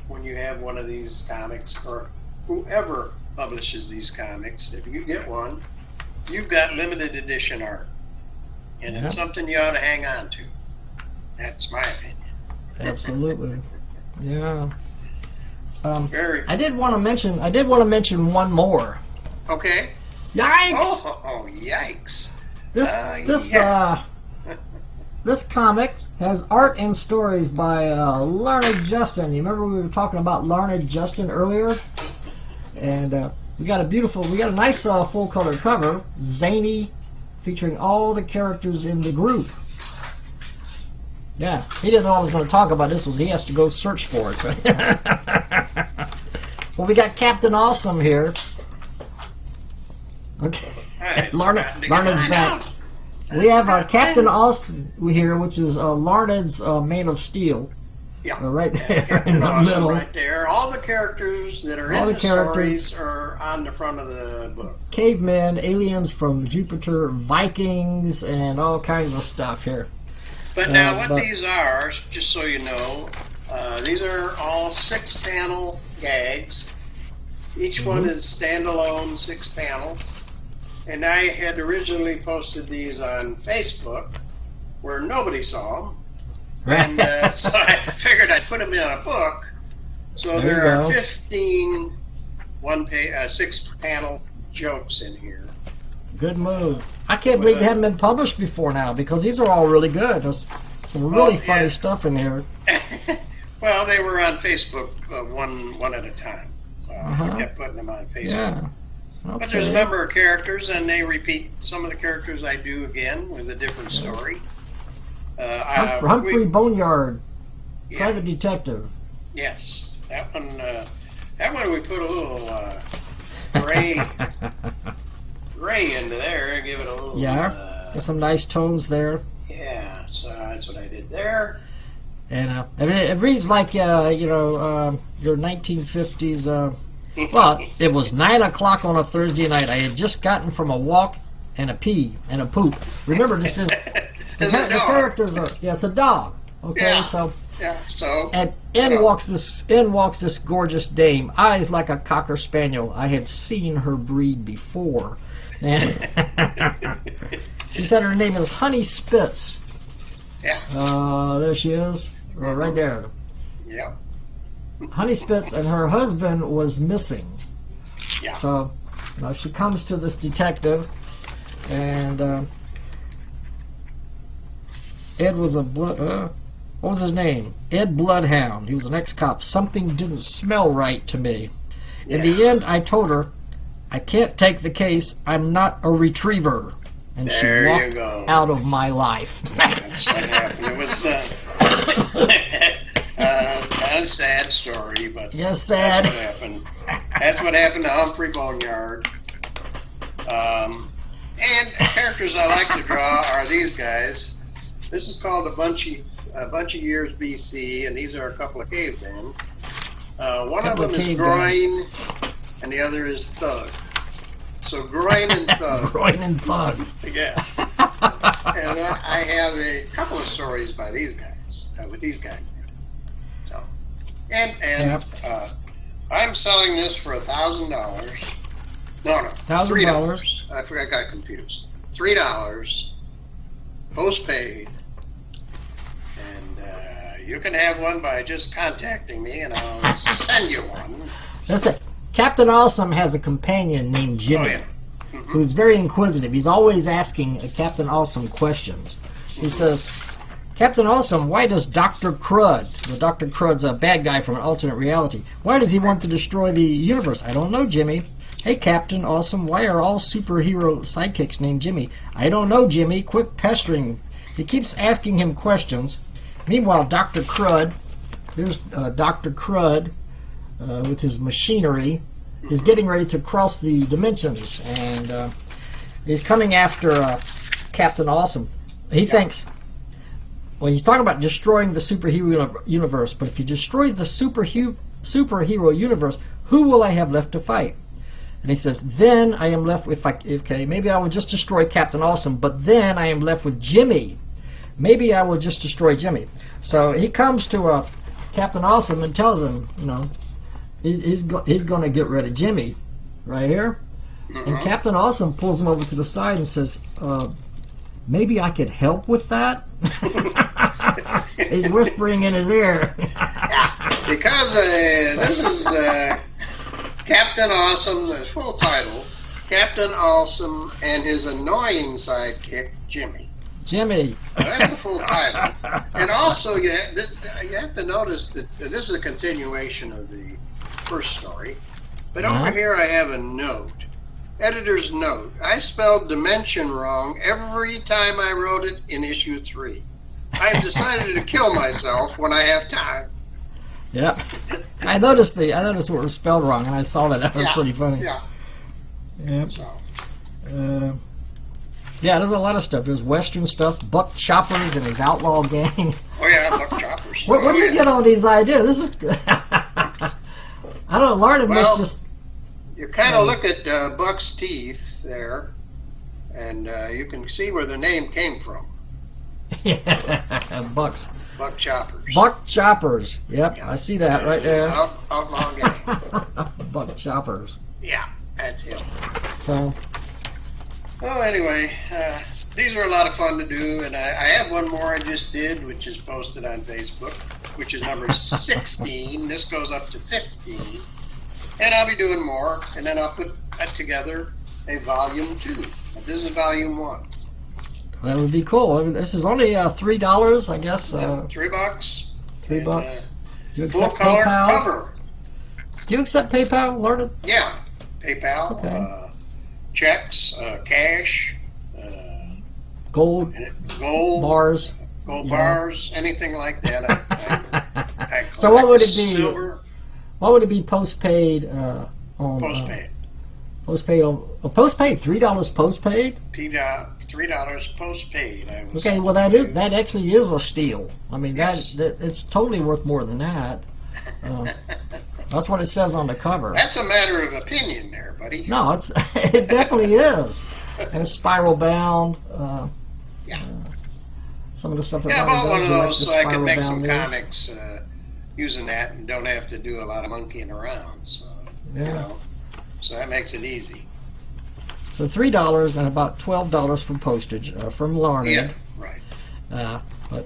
A: when you have one of these comics, or whoever publishes these comics. If you get one, you've got limited edition art. And it's something you ought to hang on to. That's my opinion.
B: Absolutely. Yeah.
A: Very.
B: I did want to mention one more.
A: Okay.
B: Yikes!
A: Oh, yikes!
B: This comic has art and stories by Larned Justin. You remember we were talking about Larned Justin earlier? And we got a nice full-color cover, zany, featuring all the characters in the group. Yeah, he didn't know I was going to talk about this. He has to go search for it. So. Well, we got Captain Awesome here. Okay, Larned's back. We have Captain Awesome here, which is Larned's Man of Steel.
A: Yeah,
B: right there
A: Captain
B: in the
A: Awesome
B: middle.
A: Right there. All the characters that are in the stories are on the front of the book.
B: Cavemen, aliens from Jupiter, Vikings, and all kinds of stuff here.
A: But now what these are, just so you know, these are all 6-panel gags. Each one is standalone 6 panels. And I had originally posted these on Facebook where nobody saw them. And so I figured I'd put them in a book. So there are 15 6-panel jokes in here.
B: Good move. I can't believe they haven't been published before now, because these are all really good. There's some really funny stuff in here.
A: Well, they were on Facebook one at a time. I kept putting them on Facebook. Yeah. Okay. But there's a number of characters, and they repeat some of the characters I do again with a different story.
B: Humphrey Boneyard, private detective.
A: Yes, that one we put a little gray into there and give it a little.
B: Yeah, got some nice tones there.
A: Yeah, so that's what I did there.
B: And I mean, it reads like your 1950s. Well, it was 9 o'clock on a Thursday night. I had just gotten from a walk and a pee and a poop. Remember, this is the characters are it's a dog. Okay, so and in walks this gorgeous dame, eyes like a cocker spaniel. I had seen her breed before. And she said her name is Honey Spitz.
A: Yeah.
B: There she is, right there.
A: Yeah.
B: Honey Spitz and her husband was missing.
A: Yeah.
B: So she comes to this detective, and Ed was what was his name? Ed Bloodhound. He was an ex-cop. Something didn't smell right to me. In the end, I told her, I can't take the case. I'm not a retriever. And she walked out of my life.
A: That's what happened. It was a sad story, but
B: sad.
A: That's what happened. That's what happened to Humphrey Boneyard. And characters I like to draw are these guys. This is called a bunch of years BC, and these are a couple of cavemen. One of them is Groin, and the other is Thug. So Groin and Thug.
B: Groin and Thug.
A: Yeah. And I have a couple of stories by these guys, with these guys. So, and I'm selling this for $1,000. No, $3. I got confused. $3, postpaid, and you can have one by just contacting me, and I'll send you one.
B: That's it. Captain Awesome has a companion named Jimmy, who's very inquisitive. He's always asking Captain Awesome questions. He says, Captain Awesome, why does Dr. Crud, Dr. Crud's a bad guy from an alternate reality, why does he want to destroy the universe? I don't know, Jimmy. Hey, Captain Awesome, why are all superhero sidekicks named Jimmy? I don't know, Jimmy. Quit pestering. He keeps asking him questions. Meanwhile, Dr. Crud, here's Dr. Crud, with his machinery, is getting ready to cross the dimensions, and he's coming after Captain Awesome. He thinks, well, he's talking about destroying the superhero universe, but if he destroys the superhero universe, who will I have left to fight? And he says, then I am left with, maybe I will just destroy Captain Awesome, but then I am left with Jimmy. Maybe I will just destroy Jimmy. So he comes to Captain Awesome and tells him, he's going to get rid of Jimmy right here. And Captain Awesome pulls him over to the side and says, maybe I could help with that? He's whispering in his ear.
A: Because this is Captain Awesome, the full title, Captain Awesome and his annoying sidekick, Jimmy.
B: Jimmy.
A: That's the full title. And also, you have to notice that this is a continuation of the first story. But over here I have a note. Editor's note. I spelled dimension wrong every time I wrote it in issue 3. I have decided to kill myself when I have time.
B: Yep. I noticed what was spelled wrong, and I saw that. That was pretty funny.
A: Yeah.
B: Yep.
A: So.
B: Yeah, there's a lot of stuff. There's Western stuff, Buck Choppers and his outlaw gang.
A: Oh yeah, Buck Choppers.
B: Where do you get all these ideas? This is. I don't know. Larned makes just.
A: You kind of look at Buck's teeth there, and you can see where the name came from.
B: Yeah, Bucks.
A: Buck Choppers.
B: Buck Choppers. Yep, I see that right there.
A: Outlaw gang.
B: Buck Choppers.
A: Yeah, that's him.
B: So.
A: Well, anyway, these were a lot of fun to do, and I have one more I just did, which is posted on Facebook, which is number 16. This goes up to 15. And I'll be doing more, and then I'll put together a volume 2. This is volume 1.
B: That would be cool. I mean, this is only $3, I guess.
A: $3.
B: $3. Do you accept
A: full color
B: PayPal?
A: Cover.
B: Do you accept PayPal, Larned?
A: Yeah, PayPal,
B: okay.
A: Checks, cash,
B: gold bars,
A: anything like that. I
B: so what would it be?
A: Silver.
B: What would it be postpaid on?
A: Postpaid.
B: Postpaid on postpaid. $3 postpaid.
A: $3 postpaid.
B: Okay, well that actually is a steal. I mean
A: yes.
B: that it's totally worth more than that. That's what it says on the cover.
A: That's a matter of opinion, there, buddy.
B: No, it definitely is. And it's spiral bound. Some of the stuff that
A: I bought one of those so I could make some
B: news.
A: comics using that and don't have to do a lot of monkeying around. So you know, so that makes it easy.
B: So $3 and about $12 for postage from Larned.
A: Yeah, right.
B: But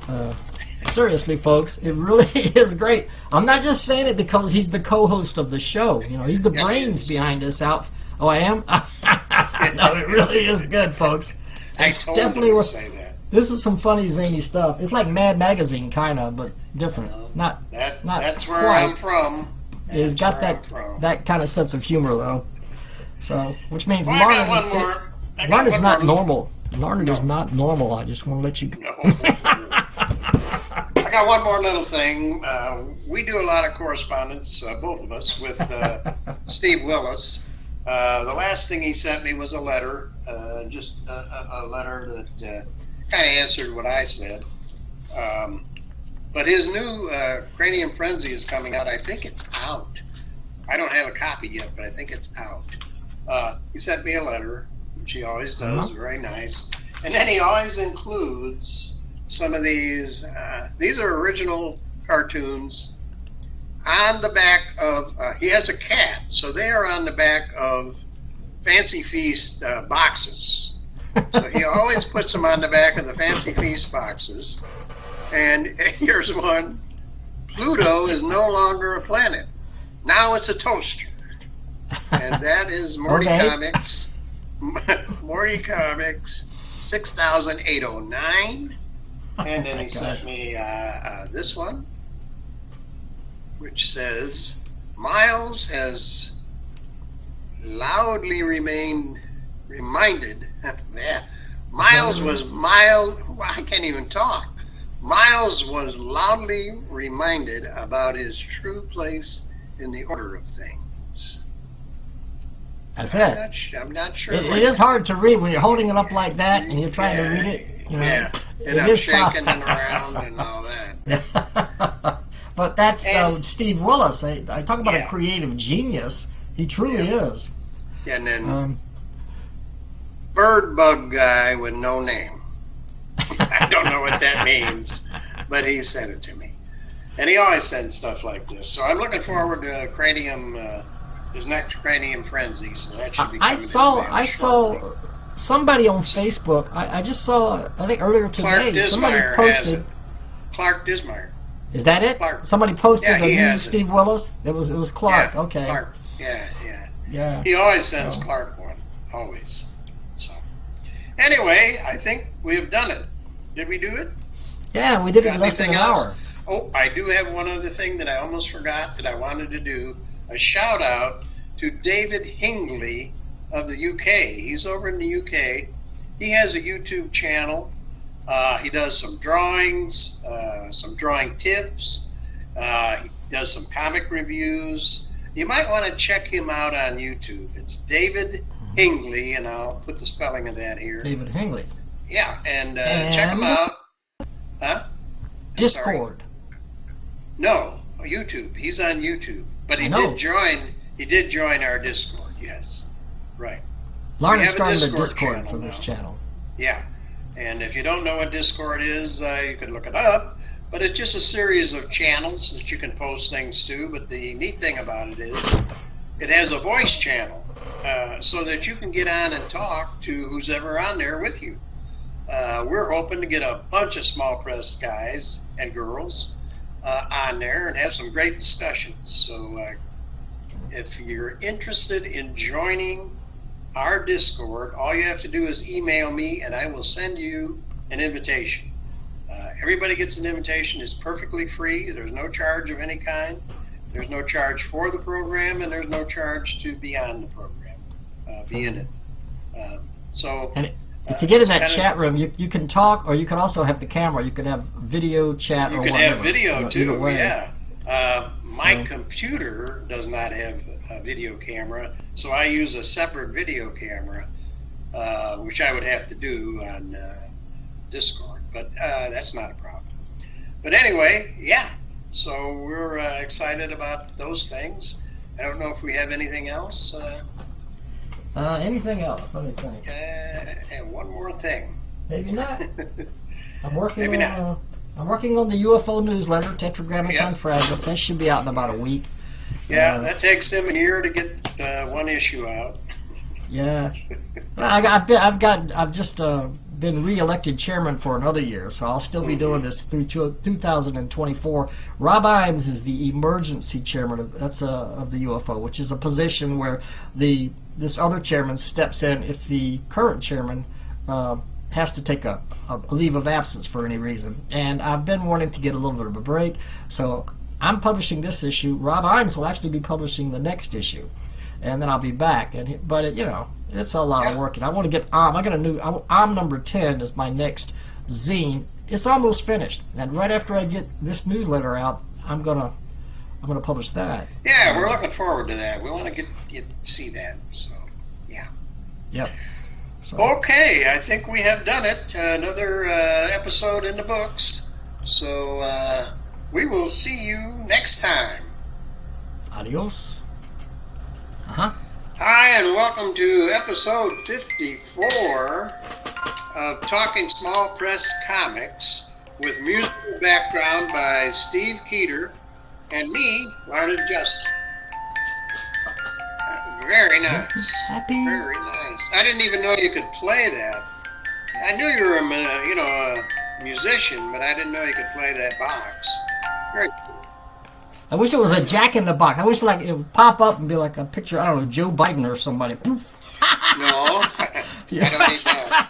B: seriously, folks, it really is great. I'm not just saying it because he's the co-host of the show. You know, he's the brains behind this out. Oh, I am? No, it really is good, folks.
A: It's definitely worth say that.
B: This is some funny, zany stuff. It's like Mad Magazine, kind of, but different.
A: That's where I'm from.
B: It's got that kind of sense of humor, though. So, which means Larned is not normal. Larned is not normal. I just want to let you go.
A: I got one more little thing. We do a lot of correspondence, both of us, with Steve Willis. The last thing he sent me was a letter, just a letter that kind of answered what I said. But his new Cranium Frenzy is coming out. I think it's out. I don't have a copy yet, but I think it's out. He sent me a letter, which he always does, very nice. And then he always includes some of these. These are original cartoons. On the back of, he has a cat, so they are on the back of Fancy Feast boxes. So he always puts them on the back of the Fancy Feast boxes. And here's one. Pluto is no longer a planet. Now it's a toaster. And that is Morty Comics. Morty Comics 6809. And then he sent me this one, which says, Miles has loudly reminded. Miles was I can't even talk. Miles was loudly reminded about his true place in the order of things.
B: That's it.
A: I'm not sure.
B: It is hard to read when you're holding it up like that and you're trying to read it. You know,
A: and I'm shaking it around and all that.
B: But that's Steve Willis. I talk about a creative genius. He truly is.
A: Yeah, and then Bird Bug Guy with no name. I don't know what that means, but he sent it to me. And he always sends stuff like this. So I'm looking forward to Cranium, his next Cranium Frenzy. So that should be coming
B: I saw somebody on Facebook. I just saw, I think earlier today, somebody posted.
A: Clark Dissmeyer.
B: Is that it?
A: Clark.
B: Somebody posted a new Steve Willis. It was Clark.
A: Yeah,
B: okay.
A: Clark. Yeah.
B: Yeah.
A: He always sends Clark one. always. So, anyway, I think we have done it. Did we do it?
B: Yeah, we did it in less than an hour.
A: Oh, I do have one other thing that I almost forgot that I wanted to do. A shout out to David Hingley of the UK. He's over in the UK. He has a YouTube channel. He does some drawings, some drawing tips. He does some comic reviews. You might want to check him out on YouTube. It's David Hingley, and I'll put the spelling of that here.
B: David Hingley.
A: Yeah, and check him out. Huh?
B: Discord.
A: No, YouTube. He's on YouTube, but he did join. He did join our Discord. Yes, right.
B: Larned started a Discord for this channel.
A: Yeah, and if you don't know what Discord is, you could look it up. But it's just a series of channels that you can post things to. But the neat thing about it is, it has a voice channel, so that you can get on and talk to who's ever on there with you. We're hoping to get a bunch of small press guys and girls on there and have some great discussions. So if you're interested in joining our Discord, all you have to do is email me and I will send you an invitation. Everybody gets an invitation. It's perfectly free. There's no charge of any kind. There's no charge for the program, and there's no charge to be on the program, be in it.
B: If you get in that chat room, you can talk, or you can also have the camera. You can have video chat or whatever.
A: You can have video too, yeah. My computer does not have a video camera, so I use a separate video camera, which I would have to do on Discord, but that's not a problem. But anyway, yeah, so we're excited about those things. I don't know if we have anything else.
B: Anything else? Let me think.
A: And one more thing.
B: Maybe not. I'm working on the UFO newsletter, Tetragrammaton Fragments. That should be out in about a week.
A: Yeah, that takes them a year to get one issue out.
B: Yeah. I've just been re-elected chairman for another year, so I'll still be doing this through 2024. Rob Imes is the emergency chairman of the UFO, which is a position where this other chairman steps in if the current chairman has to take a leave of absence for any reason. And I've been wanting to get a little bit of a break, so I'm publishing this issue. Rob Imes will actually be publishing the next issue, and then I'll be back. But it's a lot of work, and I want to get I got a new number 10 is my next zine. It's almost finished, and right after I get this newsletter out, I'm gonna publish that.
A: Yeah, we're looking forward to that. We want to get see that. So yeah.
B: Yep. So.
A: Okay, I think we have done it. Another episode in the books. So we will see you next time.
B: Adios.
A: Hi, and welcome to episode 54 of Talking Small Press Comics, with musical background by Steve Keeter and me, Larned Justin. Very nice.
B: Happy.
A: Very nice. I didn't even know you could play that. I knew you were a musician, but I didn't know you could play that box. Very cool.
B: I wish it was a Jack in the Box. I wish it would pop up and be like a picture, I don't know, Joe Biden or somebody. Poof.
A: No, I don't need that.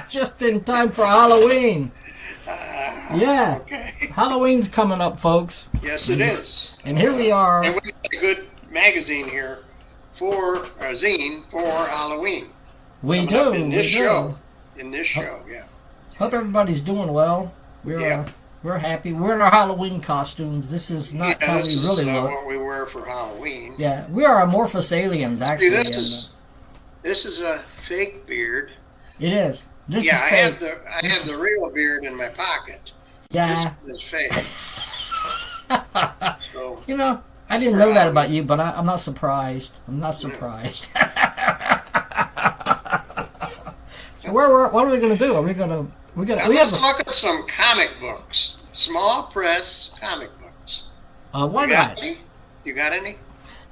B: Just in time for Halloween. Yeah.
A: Okay.
B: Halloween's coming up, folks.
A: Yes, it is.
B: And here we are.
A: And we got a good magazine here zine for Halloween.
B: We do.
A: In this show, yeah.
B: Hope everybody's doing well. We're happy. We're in our Halloween costumes. This is not how we really look.
A: What we wear for Halloween.
B: Yeah, we are amorphous aliens, actually.
A: See, this is a fake beard.
B: It is. This
A: is
B: fake.
A: I have the real beard in my pocket.
B: Yeah.
A: This is fake. So,
B: I didn't know that about you, but I'm not surprised. I'm not surprised. So what are we going to do?
A: Let's look at some comic books. Small press comic books.
B: Why not?
A: You got any?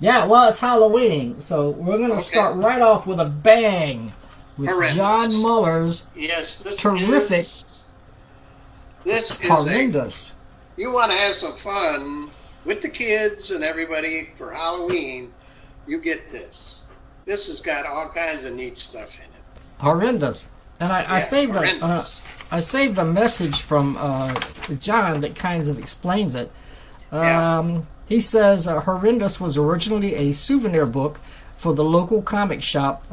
B: Yeah, well, it's Halloween, so we're going to start right off with a bang with John Muller's terrific
A: This is
B: horrendous.
A: You want to have some fun with the kids and everybody for Halloween, you get this. this has got all kinds of neat stuff in it.
B: Horrendous. And I saved a message from John that kind of explains it. He says Horrendous was originally a souvenir book for the local comic shop,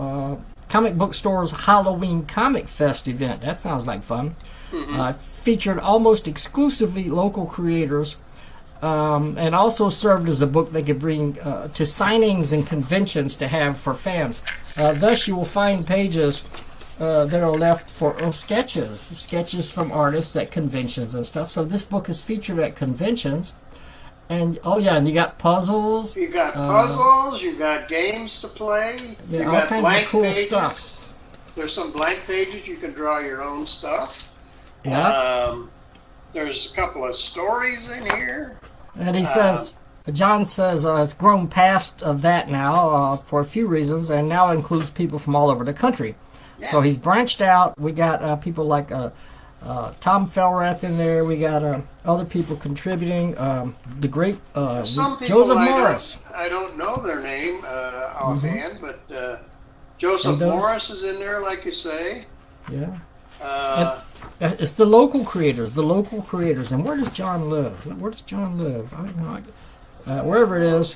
B: comic book store's Halloween Comic Fest event. That sounds like fun. Featured almost exclusively local creators, and also served as a book they could bring to signings and conventions to have for fans. Thus, you will find pages that are left for sketches from artists at conventions and stuff. So this book is featured at conventions. And and you got puzzles.
A: You got puzzles. You got games to play.
B: Yeah,
A: you
B: all
A: got
B: kinds
A: blank
B: of cool
A: pages.
B: stuff.
A: There's some blank pages. You can draw your own stuff.
B: Yeah.
A: There's a couple of stories in here.
B: And he says, John says it's grown past that now for a few reasons, and now includes people from all over the country. Yeah. So he's branched out. We got people like Tom Felrath in there. We got other people contributing. The great Joseph Morris.
A: I don't know their name offhand, but Joseph Morris is in there, like you say.
B: Yeah. It's the local creators. And where does John live? I don't know. Wherever it is.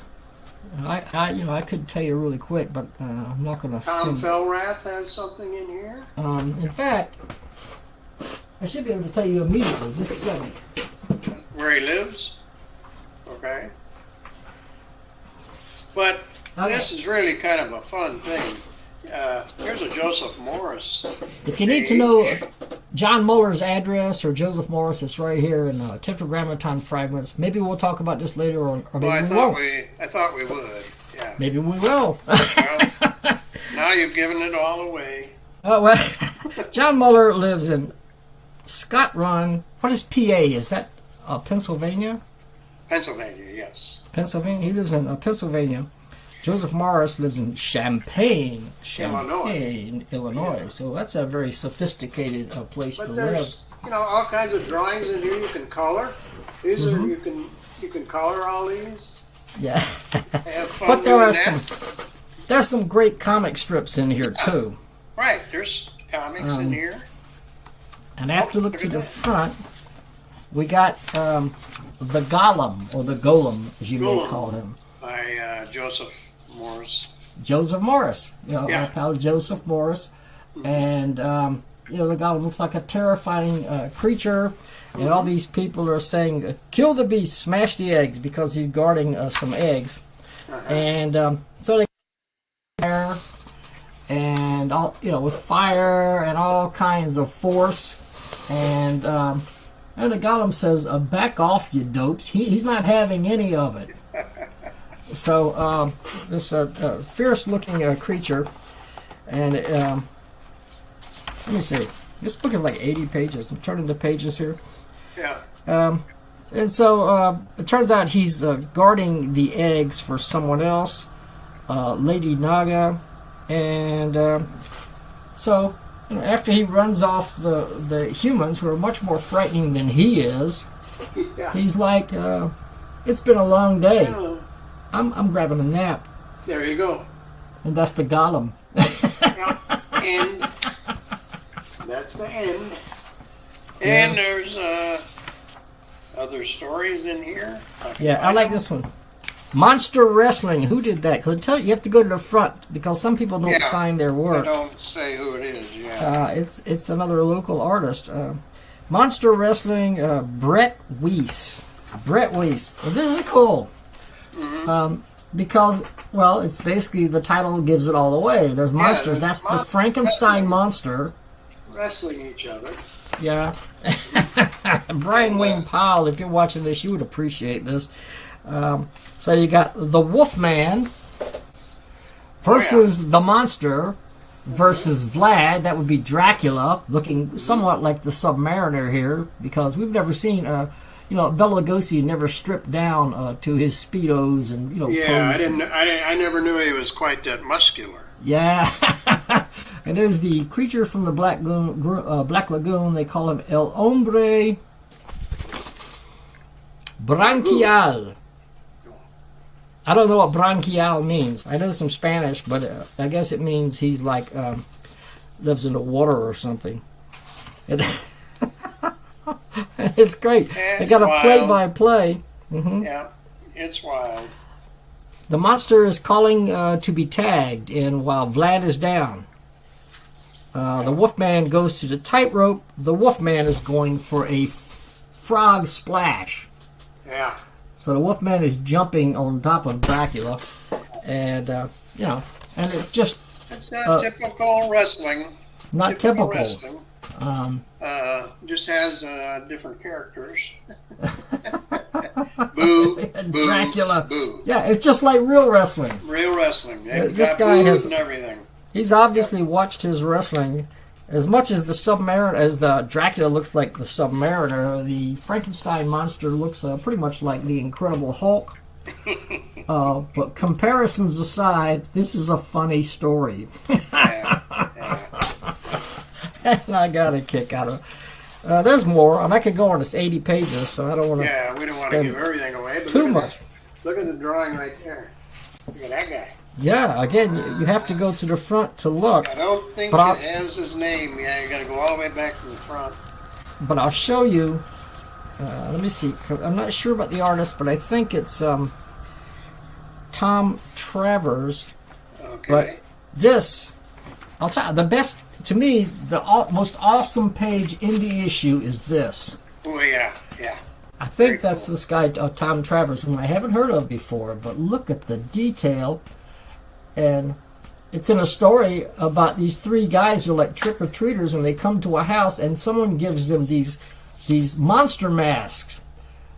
B: I could tell you really quick, but I'm not going to.
A: Tom Felrath has something in here.
B: In fact, I should be able to tell you immediately. Just a second.
A: Where he lives? Okay. But this is really kind of a fun thing. Here's a Joseph Morris.
B: If you need to know John Muller's address or Joseph Morris, it's right here in Tetragrammaton Fragments. Maybe we'll talk about this later, or maybe we won't.
A: I thought we would. Yeah.
B: Maybe we will.
A: Well, now you've given it all away.
B: Oh well, John Muller lives in Scott Run. What is PA? Is that Pennsylvania?
A: Pennsylvania, yes.
B: Pennsylvania. He lives in Pennsylvania. Joseph Morris lives in Champaign, Illinois.
A: Yeah.
B: So that's a very sophisticated place to live.
A: There's, all kinds of drawings in here you can color. These are you can color all these.
B: Yeah.
A: Have fun
B: but there's some great comic strips in here too.
A: Right. There's comics in here.
B: And after look to the front, we got the Golem, or the Golem, as you may call him.
A: By Joseph Morris.
B: Joseph Morris. Our pal Joseph Morris. And, the Golem looks like a terrifying creature. And all these people are saying, kill the beast, smash the eggs, because he's guarding some eggs. And so they there, and all with fire and all kinds of force. And the Golem says, back off, you dopes. He's not having any of it. So this fierce-looking creature, and let me see. This book is like 80 pages. I'm turning the pages here.
A: Yeah.
B: And so it turns out he's guarding the eggs for someone else, Lady Naga, and so after he runs off the humans, who are much more frightening than he is, he's like, it's been a long day.
A: Yeah.
B: I'm grabbing a nap.
A: There you go.
B: And that's the Golem.
A: End. That's the end. And there's other stories in here.
B: I like this one. Monster Wrestling. Who did that? Because you have to go to the front, because some people don't sign their work.
A: They don't say who it is. Yeah.
B: It's another local artist. Monster Wrestling. Brett Weiss. Well, this is cool. Because, it's basically the title gives it all away. There's monsters. That's the Frankenstein monster.
A: Wrestling each other.
B: Yeah. Brian Wayne Powell, if you're watching this, you would appreciate this. So you got the Wolfman versus the monster versus Vlad. That would be Dracula, looking somewhat like the Submariner here, because we've never seen Bela Lugosi never stripped down to his Speedos and
A: Yeah, I never knew he was quite that muscular.
B: Yeah. And there's the creature from the Black Lagoon. They call him El Hombre Branquial. I don't know what branquial means. I know some Spanish, but I guess it means he's like lives in the water or something. It's great. They got a play-by-play. Mm-hmm.
A: Yeah, it's wild.
B: The monster is calling to be tagged, and while Vlad is down, the Wolfman goes to the tightrope. The Wolfman is going for a frog splash.
A: Yeah.
B: So the Wolfman is jumping on top of Dracula, and you know, and it just
A: it's not typical wrestling.
B: Not typical.
A: Wrestling. Just has different characters. Boo, boo,
B: Dracula.
A: Boo.
B: Yeah, it's just like real wrestling.
A: Real wrestling.
B: This guy has
A: and everything.
B: He's obviously watched his wrestling. As much as the Dracula looks like the Submariner, the Frankenstein monster looks pretty much like the Incredible Hulk. But comparisons aside, this is a funny story.
A: Yeah.
B: And I got a kick out of it. There's more, and I could go on. It's 80 pages, so I don't want to.
A: Yeah, we don't want to give everything away. But
B: too much.
A: Look at the drawing right there. Look at that guy.
B: Yeah, again, you have to go to the front to look.
A: I don't think it has his name. Yeah, you got to go all the way back to the front.
B: But I'll show you. Let me see, 'cause I'm not sure about the artist, but I think it's Tom Travers.
A: Okay.
B: But this, I'll tell you, the best, to me, the most awesome page in the issue is this.
A: Oh, yeah, yeah.
B: I think that's this guy, Tom Travers, whom I haven't heard of before, but look at the detail. And it's in a story about these three guys who are like trick-or-treaters, and they come to a house, and someone gives them these monster masks.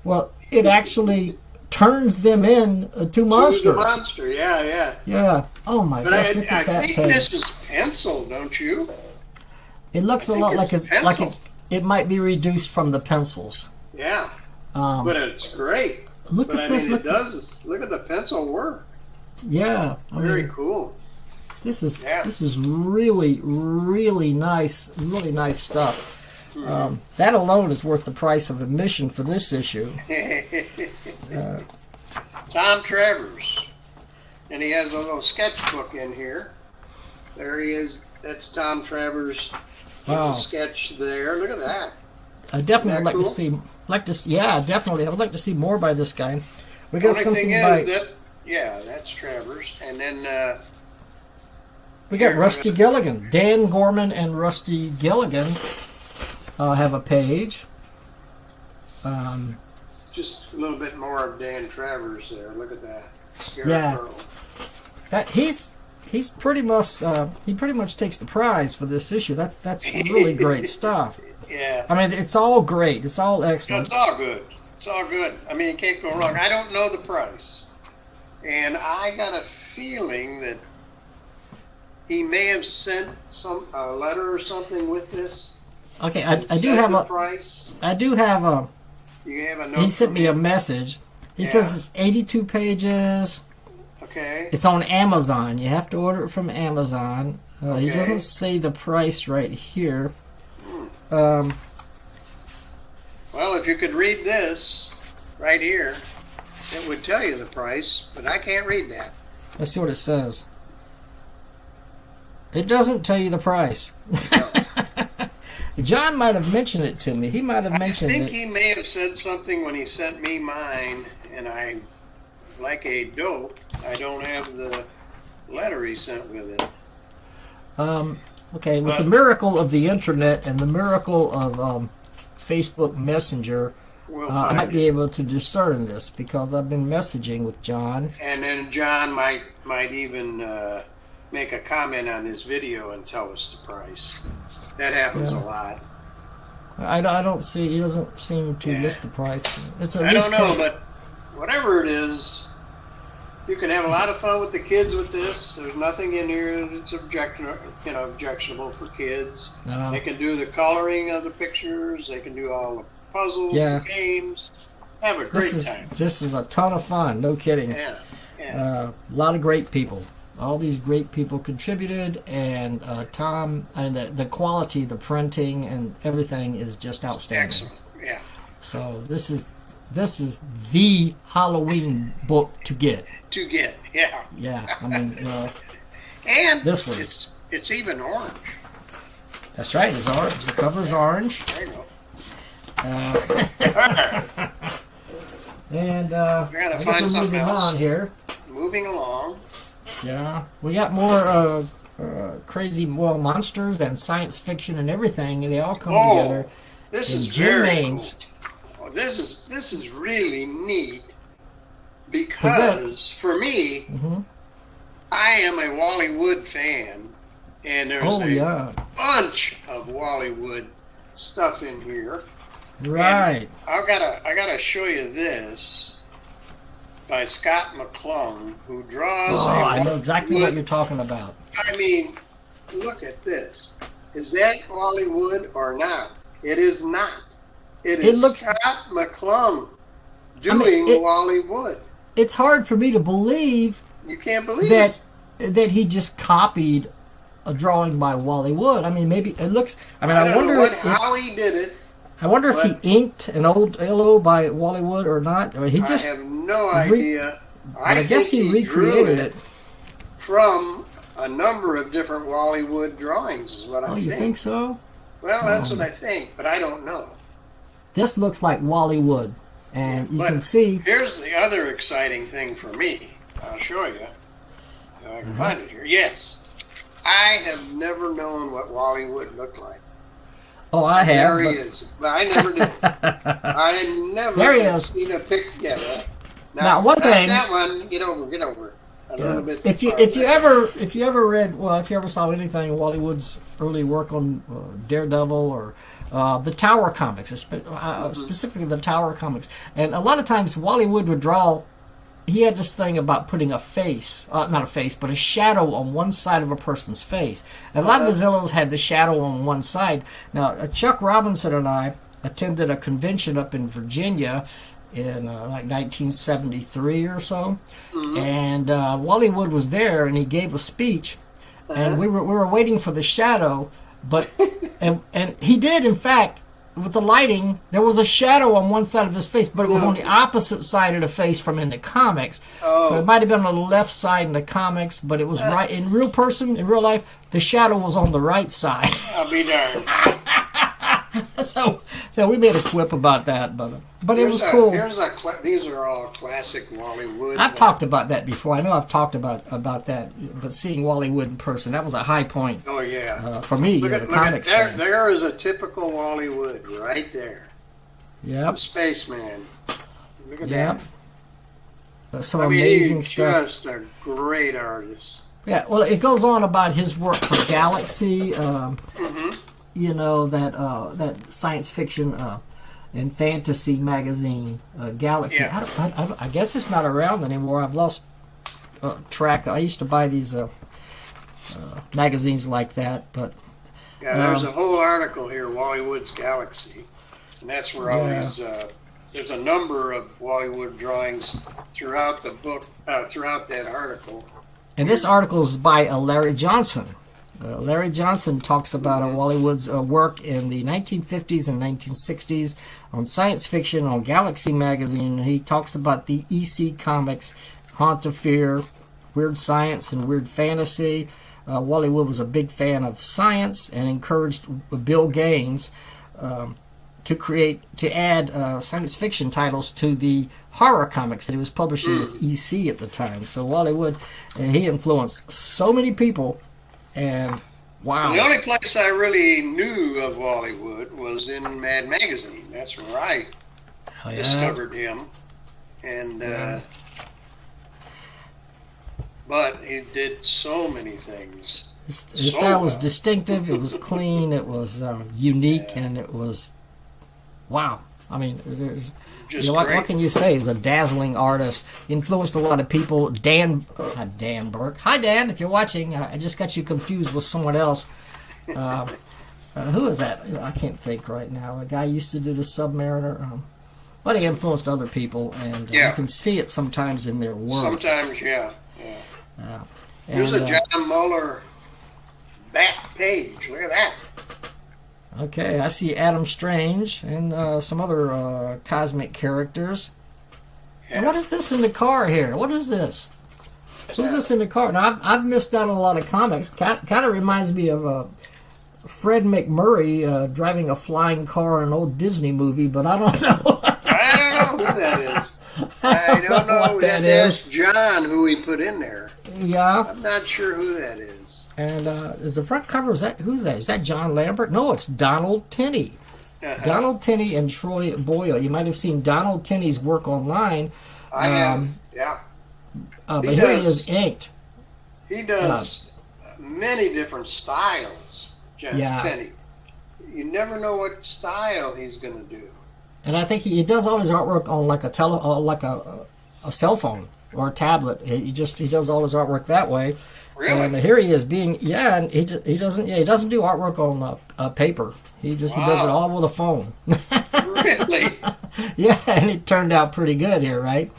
B: Well, it actually turns them into monsters.
A: The monster, yeah.
B: Yeah. Oh my gosh! Look at that
A: I think
B: page.
A: this is pencil, don't you?
B: It looks a lot like it might be reduced from the pencils.
A: Yeah. But it's great.
B: Look at this.
A: Look at the pencil work.
B: Yeah.
A: Very cool.
B: This is really, really nice stuff. That alone is worth the price of admission for this issue.
A: Tom Travers. And he has a little sketchbook in here. There he is. That's Tom Travers' sketch there. Look at that.
B: I definitely would like to see. Yeah, definitely. I would like to see more by this guy. We got something by.
A: That's Travers, and then
B: we got Rusty Gilligan. Dan Gorman and Rusty Gilligan have a page.
A: Just a little bit more of Dan Travers there. Look at that. Scarecrow.
B: That he's pretty much he pretty much takes the prize for this issue. That's really great stuff.
A: Yeah.
B: I mean, it's all great. It's all excellent.
A: It's all good. It's all good. I mean, you can't go wrong. I don't know the price. And I got a feeling that he may have sent a letter or something with this.
B: Okay, I do have a
A: price.
B: I do have a.
A: You have a note.
B: He sent me a message. He says it's 82 pages.
A: Okay.
B: It's on Amazon. You have to order it from Amazon. He doesn't say the price right here.
A: Well, if you could read this right here, it would tell you the price, but I can't read that.
B: Let's see what it says. It doesn't tell you the price.
A: No.
B: John might have mentioned it to me. He might have mentioned it.
A: I think he may have said something when he sent me mine, and I, like a dope, I don't have the letter he sent with it.
B: Okay, with the miracle of the internet and the miracle of Facebook Messenger, I might be able to discern this because I've been messaging with John.
A: And then John might even make a comment on his video and tell us the price. That happens a lot.
B: I don't see. He doesn't seem to list the price.
A: I don't know, but whatever it is, you can have a lot of fun with the kids with this. There's nothing in here that's objectionable for kids.
B: No.
A: They can do the coloring of the pictures. They can do all the puzzles, the games. Have a great time.
B: This is a ton of fun. No kidding.
A: Yeah.
B: A lot of great people. All these great people contributed, and Tom, and the quality, the printing, and everything is just outstanding.
A: Excellent. Yeah.
B: So this is this is the Halloween book to get.
A: To get, yeah.
B: Yeah, I mean,
A: and
B: this one.
A: It's even orange.
B: That's right, it's orange. The cover's orange.
A: There you go.
B: And
A: we gotta find something else.
B: On here.
A: Moving along.
B: Yeah, we got more crazy monsters and science fiction and everything, and they all come together.
A: This is very cool. Oh, this is really neat because for me, I am a Wally Wood fan, and there's a bunch of Wally Wood stuff in here.
B: Right.
A: And I gotta show you this by Scott McClung, who draws.
B: I know exactly what you're talking about.
A: I mean, look at this. Is that Wally Wood or not? It is not. It is Scott McClung doing Wally Wood.
B: It's hard for me to believe.
A: You can't believe
B: that he just copied a drawing by Wally Wood. I mean, maybe it looks. I mean, I wonder
A: how he did it.
B: I wonder if he inked an old LO by Wally Wood or not. Or he just.
A: I have no idea.
B: I guess he recreated it
A: from a number of different Wally Wood drawings. Is what I think.
B: Oh, you think so?
A: Well, that's what I think, but I don't know.
B: This looks like Wally Wood, and you can see.
A: Here's the other exciting thing for me. I'll show you. If I can find it here. Yes. I have never known what Wally Wood looked like.
B: Oh, I have.
A: There he is. But I never did. I never seen a picture. Yeah, right.
B: Now, one thing.
A: That one, get over it. A little bit.
B: If you ever read, well, if you ever saw anything of Wally Wood's early work on Daredevil or the Tower comics, specifically the Tower comics, and a lot of times Wally Wood would draw. He had this thing about putting a face, not a face, but a shadow on one side of a person's face. And a lot of the Zillows had the shadow on one side. Now, Chuck Robinson and I attended a convention up in Virginia in like 1973 or so, and Wally Wood was there, and he gave a speech, and we were waiting for the shadow, but and he did, in fact. With the lighting, there was a shadow on one side of his face, but it was on the opposite side of the face from in the comics. So it might have been on the left side in the comics, but it was right in real life. The shadow was on the right side.
A: I'll be darned.
B: So we made a quip about that, but it was cool.
A: These are all classic Wally Wood.
B: I've talked about that before. I know I've talked about that, but seeing Wally Wood in person, that was a high point.
A: Oh yeah,
B: for me as a comics fan.
A: There is a typical Wally Wood right there.
B: Yep.
A: The Spaceman. Look at that.
B: Some amazing
A: he's
B: stuff.
A: Just a great artist.
B: Yeah. Well, it goes on about his work for Galaxy. You know, that science fiction and fantasy magazine, Galaxy.
A: Yeah.
B: I guess it's not around anymore. I've lost track. I used to buy these magazines like that, but
A: there's a whole article here, Wally Wood's Galaxy, and that's where all these. There's a number of Wally Wood drawings throughout the book, throughout that article.
B: And this article is by Larry Johnson. Larry Johnson talks about Wally Wood's work in the 1950s and 1960s on science fiction on Galaxy magazine. He talks about the EC comics, Haunt of Fear, Weird Science, and Weird Fantasy. Wally Wood was a big fan of science and encouraged Bill Gaines to add science fiction titles to the horror comics that he was publishing with EC at the time. So Wally Wood, he influenced so many people. And wow.
A: The only place I really knew of Wally Wood was in Mad Magazine. That's where I discovered him. And but he did so many things.
B: His style was distinctive, it was clean, it was unique, and it was wow. I mean, what can you say? He was a dazzling artist. Influenced a lot of people. Dan Burke. Hi, Dan, if you're watching. I just got you confused with someone else. Who is that? I can't think right now. A guy used to do the Submariner. But he influenced other people, and you can see it sometimes in their work.
A: Sometimes, yeah. Here's a John Muller back page. Look at that.
B: Okay, I see Adam Strange and some other cosmic characters. Yeah. And what is this in the car here? What is this? Who's this in the car? Now, I've missed out on a lot of comics. Kind of reminds me of Fred McMurray driving a flying car in an old Disney movie, but I don't know.
A: I don't know who that is. I don't know. We have to ask John who he put in there.
B: Yeah.
A: I'm not sure who that is.
B: And is the front cover, who's that? Is that John Lambert? No, it's Donald Tenney. Donald Tenney and Troy Boyle. You might have seen Donald Tenney's work online.
A: I have, yeah.
B: But here he is inked.
A: He does many different styles, Tenney. You never know what style he's going to do.
B: And I think he does all his artwork on like a cell phone or a tablet. He does all his artwork that way.
A: Really?
B: And here he is and he doesn't do artwork on paper. He does it all with a phone.
A: Really?
B: Yeah, and it turned out pretty good here, right?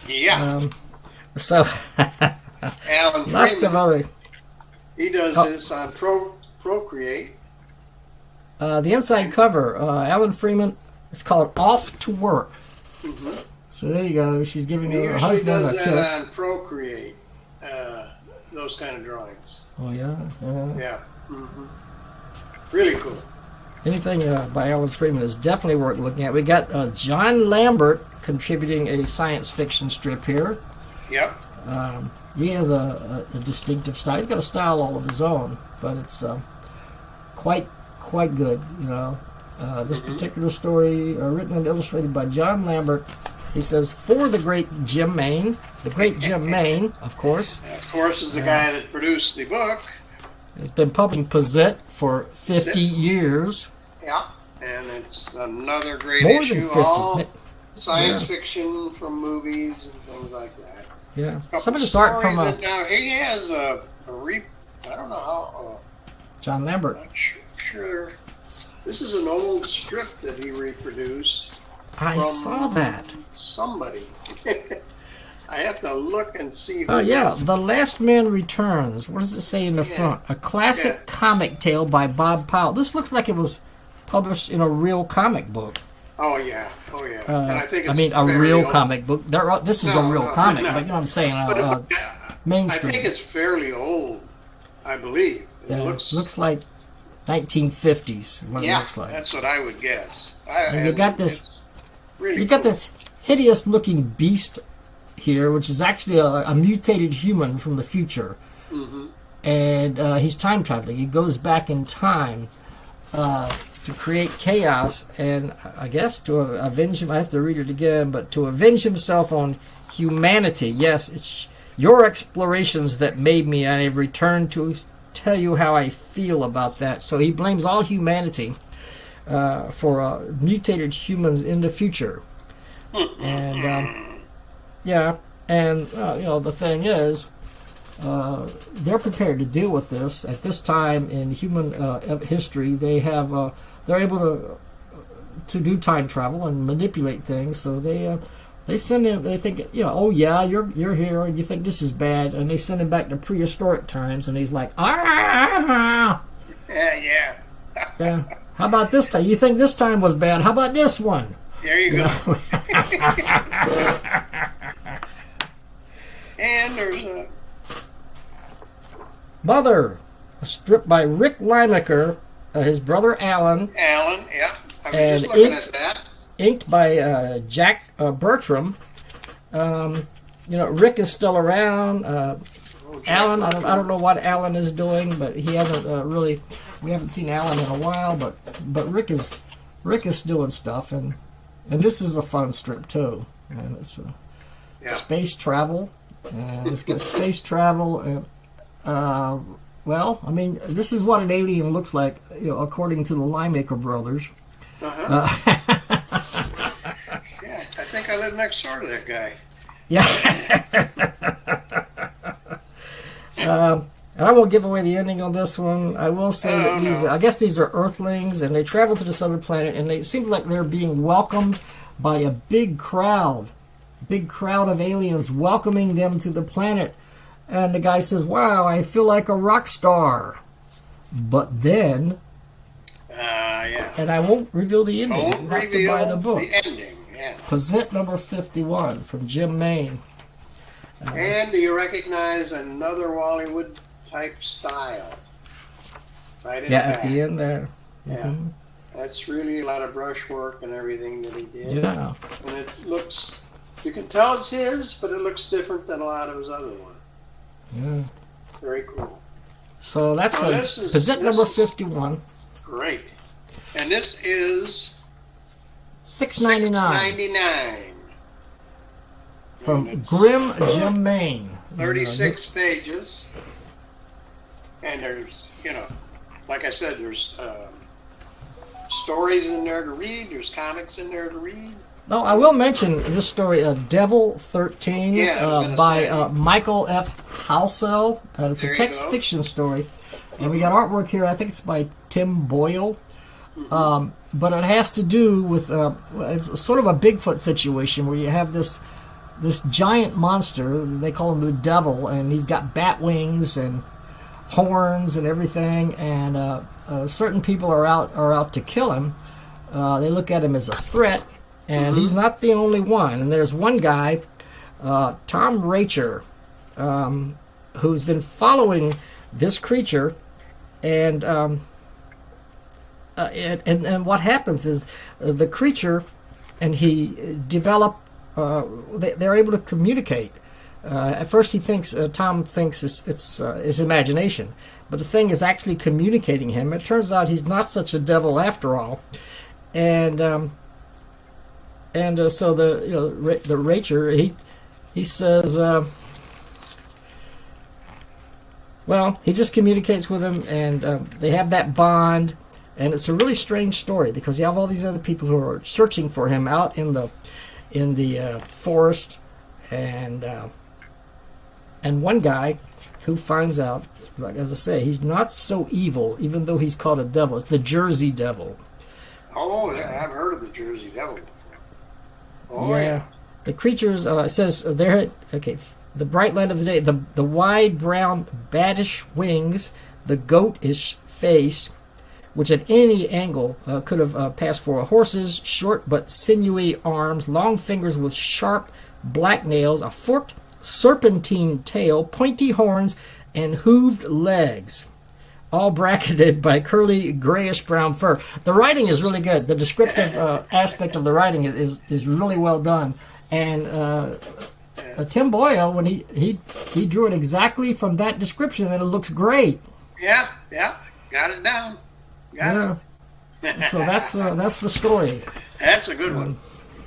A: Yeah.
B: So
A: Alan
B: lots
A: Freeman,
B: of other.
A: He does this on Procreate.
B: The inside cover, Alan Freeman. It's called "Off to Work."
A: Mm-hmm.
B: So there you go. She's giving her husband a kiss.
A: He does that on Procreate. Those kind of drawings.
B: Oh yeah.
A: Yeah. Mm-hmm. Really cool.
B: Anything by Alan Freeman is definitely worth looking at. We got John Lambert contributing a science fiction strip here.
A: Yep.
B: He has a distinctive style. He's got a style all of his own, but it's quite good. You know, this particular story, written and illustrated by John Lambert. He says, for the great Jim Maine, of course.
A: Of course, is the guy that produced the book.
B: It's been publishing Pazette for 50 years.
A: Yeah, and it's another great
B: More
A: issue.
B: Than 50.
A: All science fiction from movies and things like that.
B: Yeah. Some of this art from
A: now he has I don't know how.
B: John Lambert.
A: I'm not sure. This is an old strip that he reproduced.
B: I saw that.
A: Somebody. I have to look and see.
B: Oh, yeah. The Last Man Returns. What does it say in the front? A classic comic tale by Bob Powell. This looks like it was published in a real comic book.
A: Oh, yeah. And I think it's
B: a real
A: old.
B: comic book. This is a real comic, but you know what I'm saying? Mainstream.
A: I think it's fairly old, I believe.
B: It looks like 1950s. What it looks like.
A: That's what I would guess.
B: And you got this.
A: Really
B: you got this hideous-looking beast here, which is actually a mutated human from the future.
A: Mm-hmm.
B: And he's time traveling. He goes back in time to create chaos, and I guess to avenge him. I have to read it again, but to avenge himself on humanity. Yes, it's your explorations that made me, and I've returned to tell you how I feel about that. So he blames all humanity for mutated humans in the future. And the thing is, they're prepared to deal with this. At this time in human history, they're able to do time travel and manipulate things. So they send him. They think, you're here, and you think this is bad, and they send him back to prehistoric times, and he's like,
A: Yeah.
B: Yeah. How about this time? You think this time was bad? How about this one?
A: There you go. And there's a
B: Mother, a strip by Rick Lineker, his brother Alan.
A: Alan, yeah. I'm
B: and
A: just looking at that.
B: Inked by Jack Bertram. Rick is still around. Alan, I don't know what Alan is doing, but he hasn't really. We haven't seen Alan in a while, but Rick is doing stuff, and this is a fun strip too. And it's space travel, and it's got space travel, and this is what an alien looks like, according to the Linemaker brothers.
A: Yeah, I think I live next door to that guy.
B: Yeah. And I won't give away the ending on this one. I will say that I guess these are Earthlings, and they travel to this other planet, and it seems like they're being welcomed by a big crowd of aliens welcoming them to the planet. And the guy says, "Wow, I feel like a rock star." But then,
A: yeah.
B: And I won't reveal the ending.
A: Don't
B: You have to
A: reveal
B: buy the book.
A: the ending, yeah.
B: Present number 51 from Jim Maine.
A: And do you recognize another Wallywood type style? Right in the back.
B: At the end there.
A: Yeah.
B: Mm-hmm.
A: That's really a lot of brushwork and everything that he did.
B: Yeah.
A: And it looks, you can tell it's his, but it looks different than a lot of his other ones.
B: Yeah.
A: Very cool.
B: So that's present number 51.
A: Great. And this is
B: $6.99
A: $6.99
B: from Grim Jim Maine.
A: 36 pages. And there's, you know, like I said, there's stories in there to read. There's comics in there to read.
B: No, I will mention this story, Devil 13, by Michael F. Halsell. It's a text fiction story. And we got artwork here, I think it's by Tim Boyle. Mm-hmm. But it has to do with, it's sort of a Bigfoot situation where you have this giant monster, they call him the Devil, and he's got bat wings and horns and everything, and certain people are out to kill him. They look at him as a threat, and he's not the only one. And there's one guy, Tom Racher, who's been following this creature, and what happens is the creature and he develop. They're able to communicate. At first, Tom thinks it's his imagination, but the thing is actually communicating him. It turns out he's not such a devil after all, and so the Racher he says, well, he just communicates with him, and they have that bond, and it's a really strange story because you have all these other people who are searching for him out in the forest, and one guy who finds out, like as I say, he's not so evil, even though he's called a devil. It's the Jersey Devil.
A: Oh, yeah, I've heard of the Jersey Devil before. Oh, yeah.
B: The creatures, it says, the bright light of the day, the wide brown baddish wings, the goatish face, which at any angle could have passed for a horse's, short but sinewy arms, long fingers with sharp black nails, a forked serpentine tail, pointy horns, and hooved legs, all bracketed by curly grayish-brown fur. The writing is really good. The descriptive aspect of the writing is really well done. And Tim Boyle, when he drew it exactly from that description, and it looks great.
A: Yeah, got it down. Got
B: it. So that's the story.
A: That's a good one.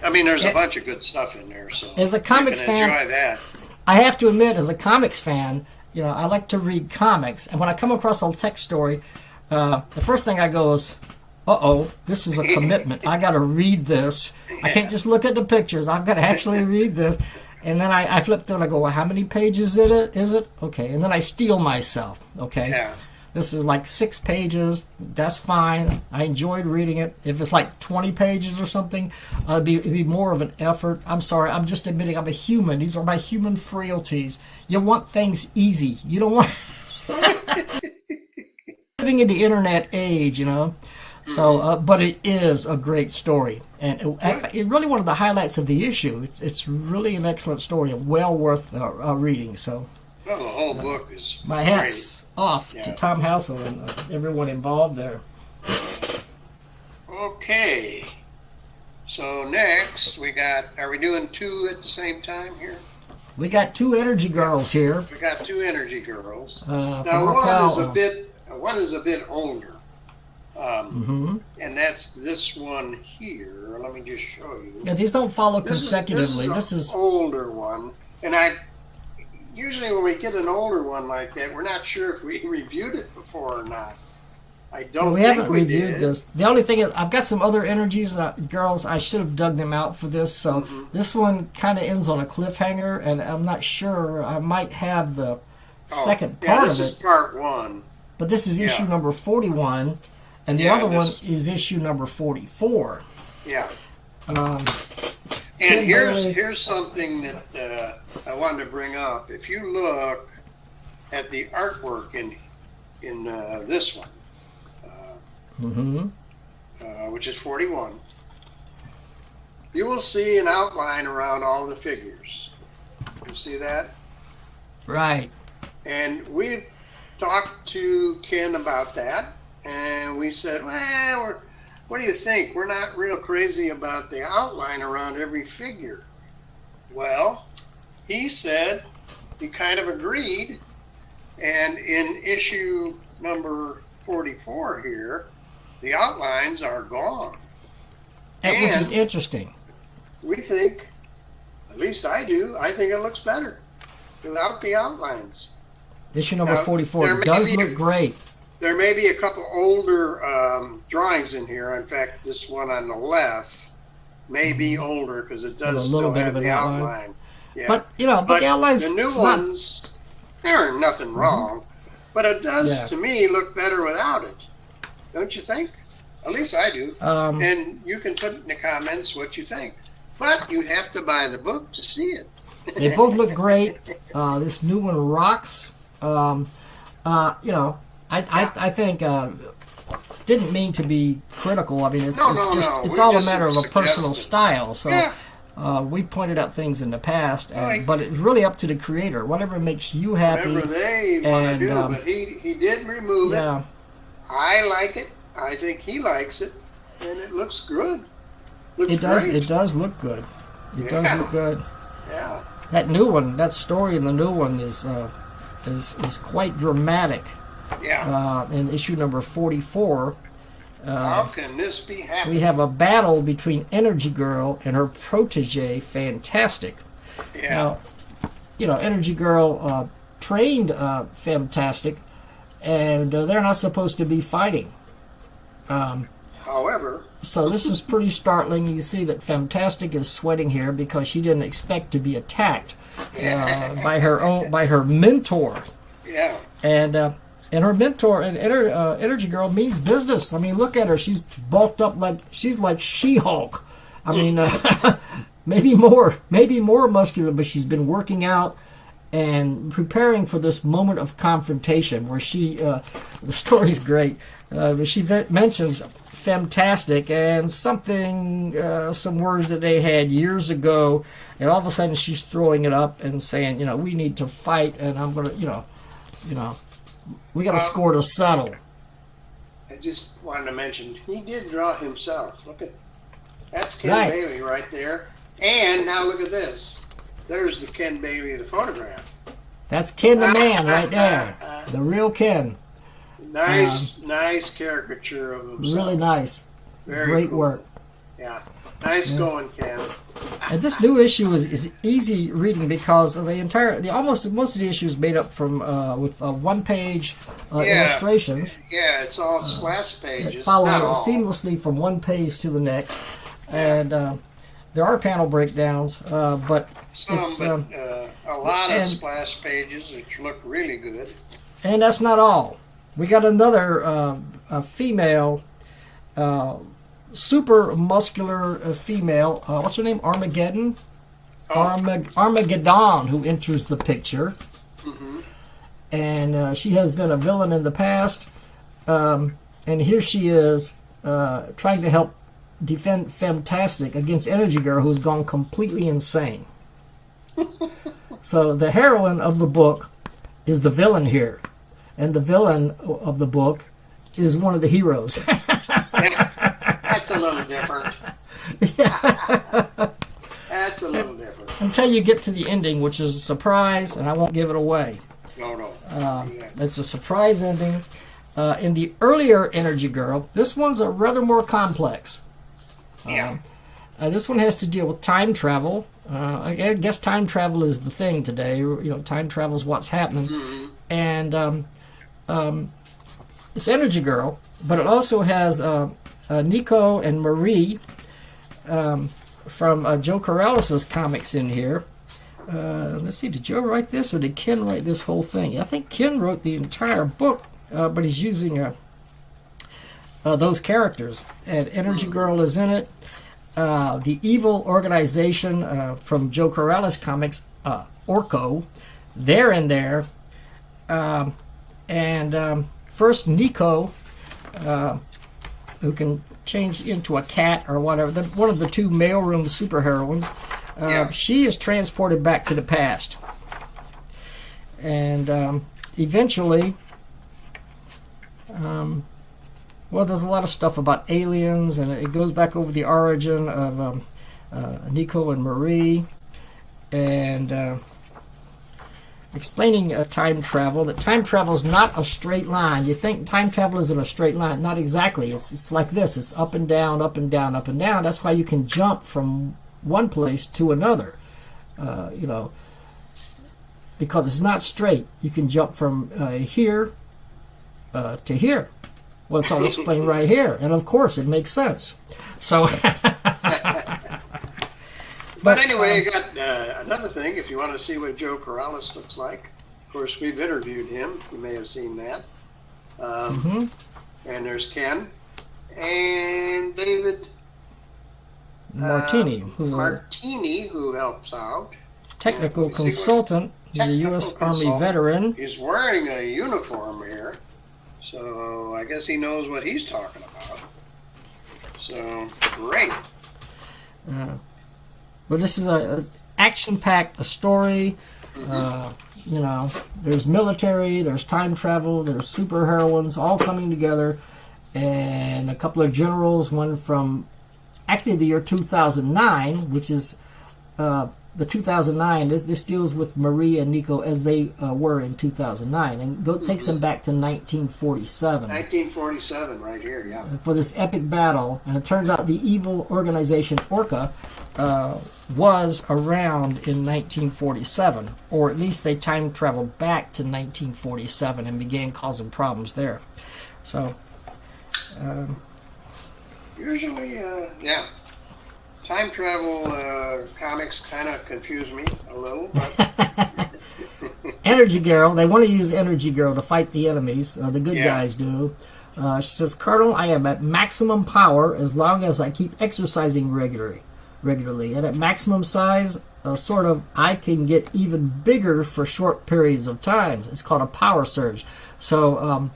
A: I mean, there's a bunch of good stuff in there. So
B: as a comics fan,
A: enjoy that.
B: I have to admit, as a comics fan, I like to read comics, and when I come across a text story, the first thing I go is, uh-oh, this is a commitment. I got to read this. I can't just look at the pictures. I've got to actually read this. And then I flip through and I go, well, how many pages is it? Okay. And then I steel myself. Okay.
A: Yeah.
B: This is like 6 pages. That's fine. I enjoyed reading it. If it's like 20 pages or something, it'd be more of an effort. I'm sorry. I'm just admitting I'm a human. These are my human frailties. You want things easy. You don't want... Living in the internet age, So, but it is a great story. And it really one of the highlights of the issue. It's really an excellent story and well worth reading. So,
A: well, the whole book is
B: my hat's off to Tom Halsell and everyone involved there.
A: Okay. So next are we doing 2 at the same time here?
B: We got 2 energy girls here.
A: We got 2 energy girls.
B: Now
A: one is a bit older. And that's this one here. Let me just show you.
B: Yeah, these don't follow consecutively.
A: This is an older one. And usually when we get an older one like that, we're not sure if we reviewed it before or not. I don't
B: we
A: think
B: haven't
A: we
B: reviewed
A: did.
B: this. The only thing is, I've got some other energies, girls. I should have dug them out for this. So this one kind of ends on a cliffhanger, and I'm not sure. I might have the second part of it.
A: This is part 1.
B: But this is issue number 41, and the other one is issue number 44.
A: Yeah. And here's something that I wanted to bring up. If you look at the artwork in this one, which is 41, you will see an outline around all the figures. You see that?
B: Right.
A: And we talked to Ken about that, and we said, well, what do you think? We're not real crazy about the outline around every figure. Well, he said he kind of agreed, and in issue number 44 here, the outlines are gone.
B: And which is interesting.
A: We think, at least I do, I think it looks better without the outlines.
B: Issue number 44 does look great.
A: There may be a couple older drawings in here. In fact, this one on the left may be older because it does still have the outline. Yeah.
B: But, the outlines...
A: The new ones, there ain't nothing wrong. But it does, to me, look better without it. Don't you think? At least I do. And you can put in the comments what you think. But you'd have to buy the book to see it.
B: They both look great. This new one rocks. I think didn't mean to be critical. I mean, it's all a matter of a personal style. So we pointed out things in the past, but it's really up to the creator. Whatever makes you happy.
A: Whatever they want to do, but he did remove it. I like it. I think he likes it, and it looks good.
B: It does look good. It does look good.
A: Yeah.
B: That new one, that story in the new one is quite dramatic.
A: Yeah.
B: In issue number 44.
A: How can this be happening?
B: We have a battle between Energy Girl and her protege, Fantastic.
A: Yeah.
B: Now, Energy Girl trained Fantastic, and they're not supposed to be fighting.
A: However...
B: So this is pretty startling. You see that Fantastic is sweating here because she didn't expect to be attacked by her mentor.
A: Yeah.
B: And her mentor and Energy Girl means business. I mean, look at her. She's bulked up she's like She-Hulk. I mean, maybe more muscular, but she's been working out and preparing for this moment of confrontation where the story's great. She mentions Fantastic and some words that they had years ago, and all of a sudden she's throwing it up and saying, we need to fight, and I'm gonna, we got to score to settle.
A: I just wanted to mention he did draw himself. That's Ken Bailey right there, and now look at this. There's the Ken Bailey of the photograph.
B: That's Ken the man right there, the real Ken.
A: Nice caricature of himself.
B: Really nice. Great work.
A: Yeah. Nice going, Ken.
B: And this new issue is easy reading because most of the issue is made up from with one-page illustrations.
A: Yeah, it's all splash pages.
B: Following seamlessly from one page to the next, and there are panel breakdowns, but
A: a lot of splash pages which look really good. And
B: that's not all. We got another female, super muscular female. What's her name? Armageddon? Armageddon, who enters the picture. Mm-hmm. And she has been a villain in the past. And here she is trying to help defend Fantastic against Energy Girl, who's gone completely insane. So the heroine of the book is the villain here. And the villain of the book is one of the heroes.
A: That's a little different. That's a little different.
B: Until you get to the ending, which is a surprise, and I won't give it away.
A: No.
B: It's a surprise ending. In the earlier Energy Girl, this one's a rather more complex. This one has to deal with time travel. I guess time travel is the thing today. Time travel is what's happening. Mm-hmm. And it's Energy Girl, but it also has Nico and Marie from Joe Corrales' comics in here. Let's see, did Joe write this or did Ken write this whole thing? I think Ken wrote the entire book, but he's using those characters. And Energy Girl is in it. The Evil Organization from Joe Corrales comics, Orko, they're in there. And first Nico, who can changed into a cat or whatever. One of the two mailroom superheroines. She is transported back to the past. And eventually, well, there's a lot of stuff about aliens, and it goes back over the origin of Nico and Marie, and explaining time travel, that time travel is not a straight line. You think time travel is in a straight line. Not exactly. It's like this. It's up and down, up and down, up and down. That's why you can jump from one place to another, because it's not straight. You can jump from here to here. Well, it's all explained right here. And, of course, it makes sense. So...
A: But anyway, you got another thing, if you want to see what Joe Corrales looks like. Of course, we've interviewed him. You may have seen that. And there's Ken. And David
B: Martini,
A: who helps out.
B: Technical consultant. He's a U.S. Army veteran.
A: He's wearing a uniform here. So I guess he knows what he's talking about. So, great.
B: But this is a action-packed story. There's military, there's time travel, there's superheroines all coming together, and a couple of generals, one from actually the year 2009, which is the 2009. This deals with Marie and Nico as they were in 2009, and takes them back to 1947.
A: 1947, right here, yeah.
B: For this epic battle, and it turns out the evil organization Orca was around in 1947, or at least they time traveled back to 1947 and began causing problems there. So,
A: usually, time travel comics kind of confuse me a little, but...
B: Energy Girl, they want to use Energy Girl to fight the enemies, the good guys do. She says, Colonel, I am at maximum power as long as I keep exercising regularly. And at maximum size, I can get even bigger for short periods of time. It's called a power surge. So,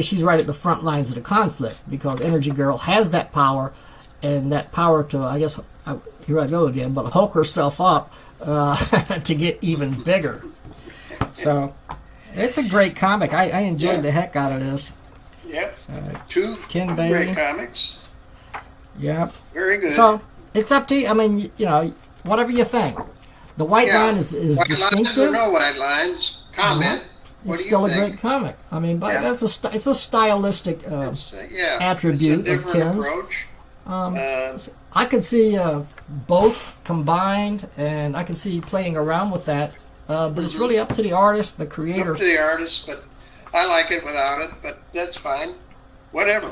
B: she's right at the front lines of the conflict, because Energy Girl has that power, and that power to, here I go again, but Hulk herself up to get even bigger. So, it's a great comic. I enjoyed the heck out of this.
A: Yep. Two
B: Ken
A: great comics.
B: Yep.
A: Very good.
B: So, it's up to you. I mean, whatever you think. The white line is
A: white
B: distinctive.
A: Lines or no white lines. Comment. What
B: it's
A: do you
B: still
A: think?
B: A great comic. I mean, but it's a stylistic attribute
A: it's a different
B: of Ken's.
A: Approach.
B: I could see both combined, and I could see playing around with that. But it's really up to the artist, the creator.
A: It's up to the artist, but I like it without it. But that's fine. Whatever.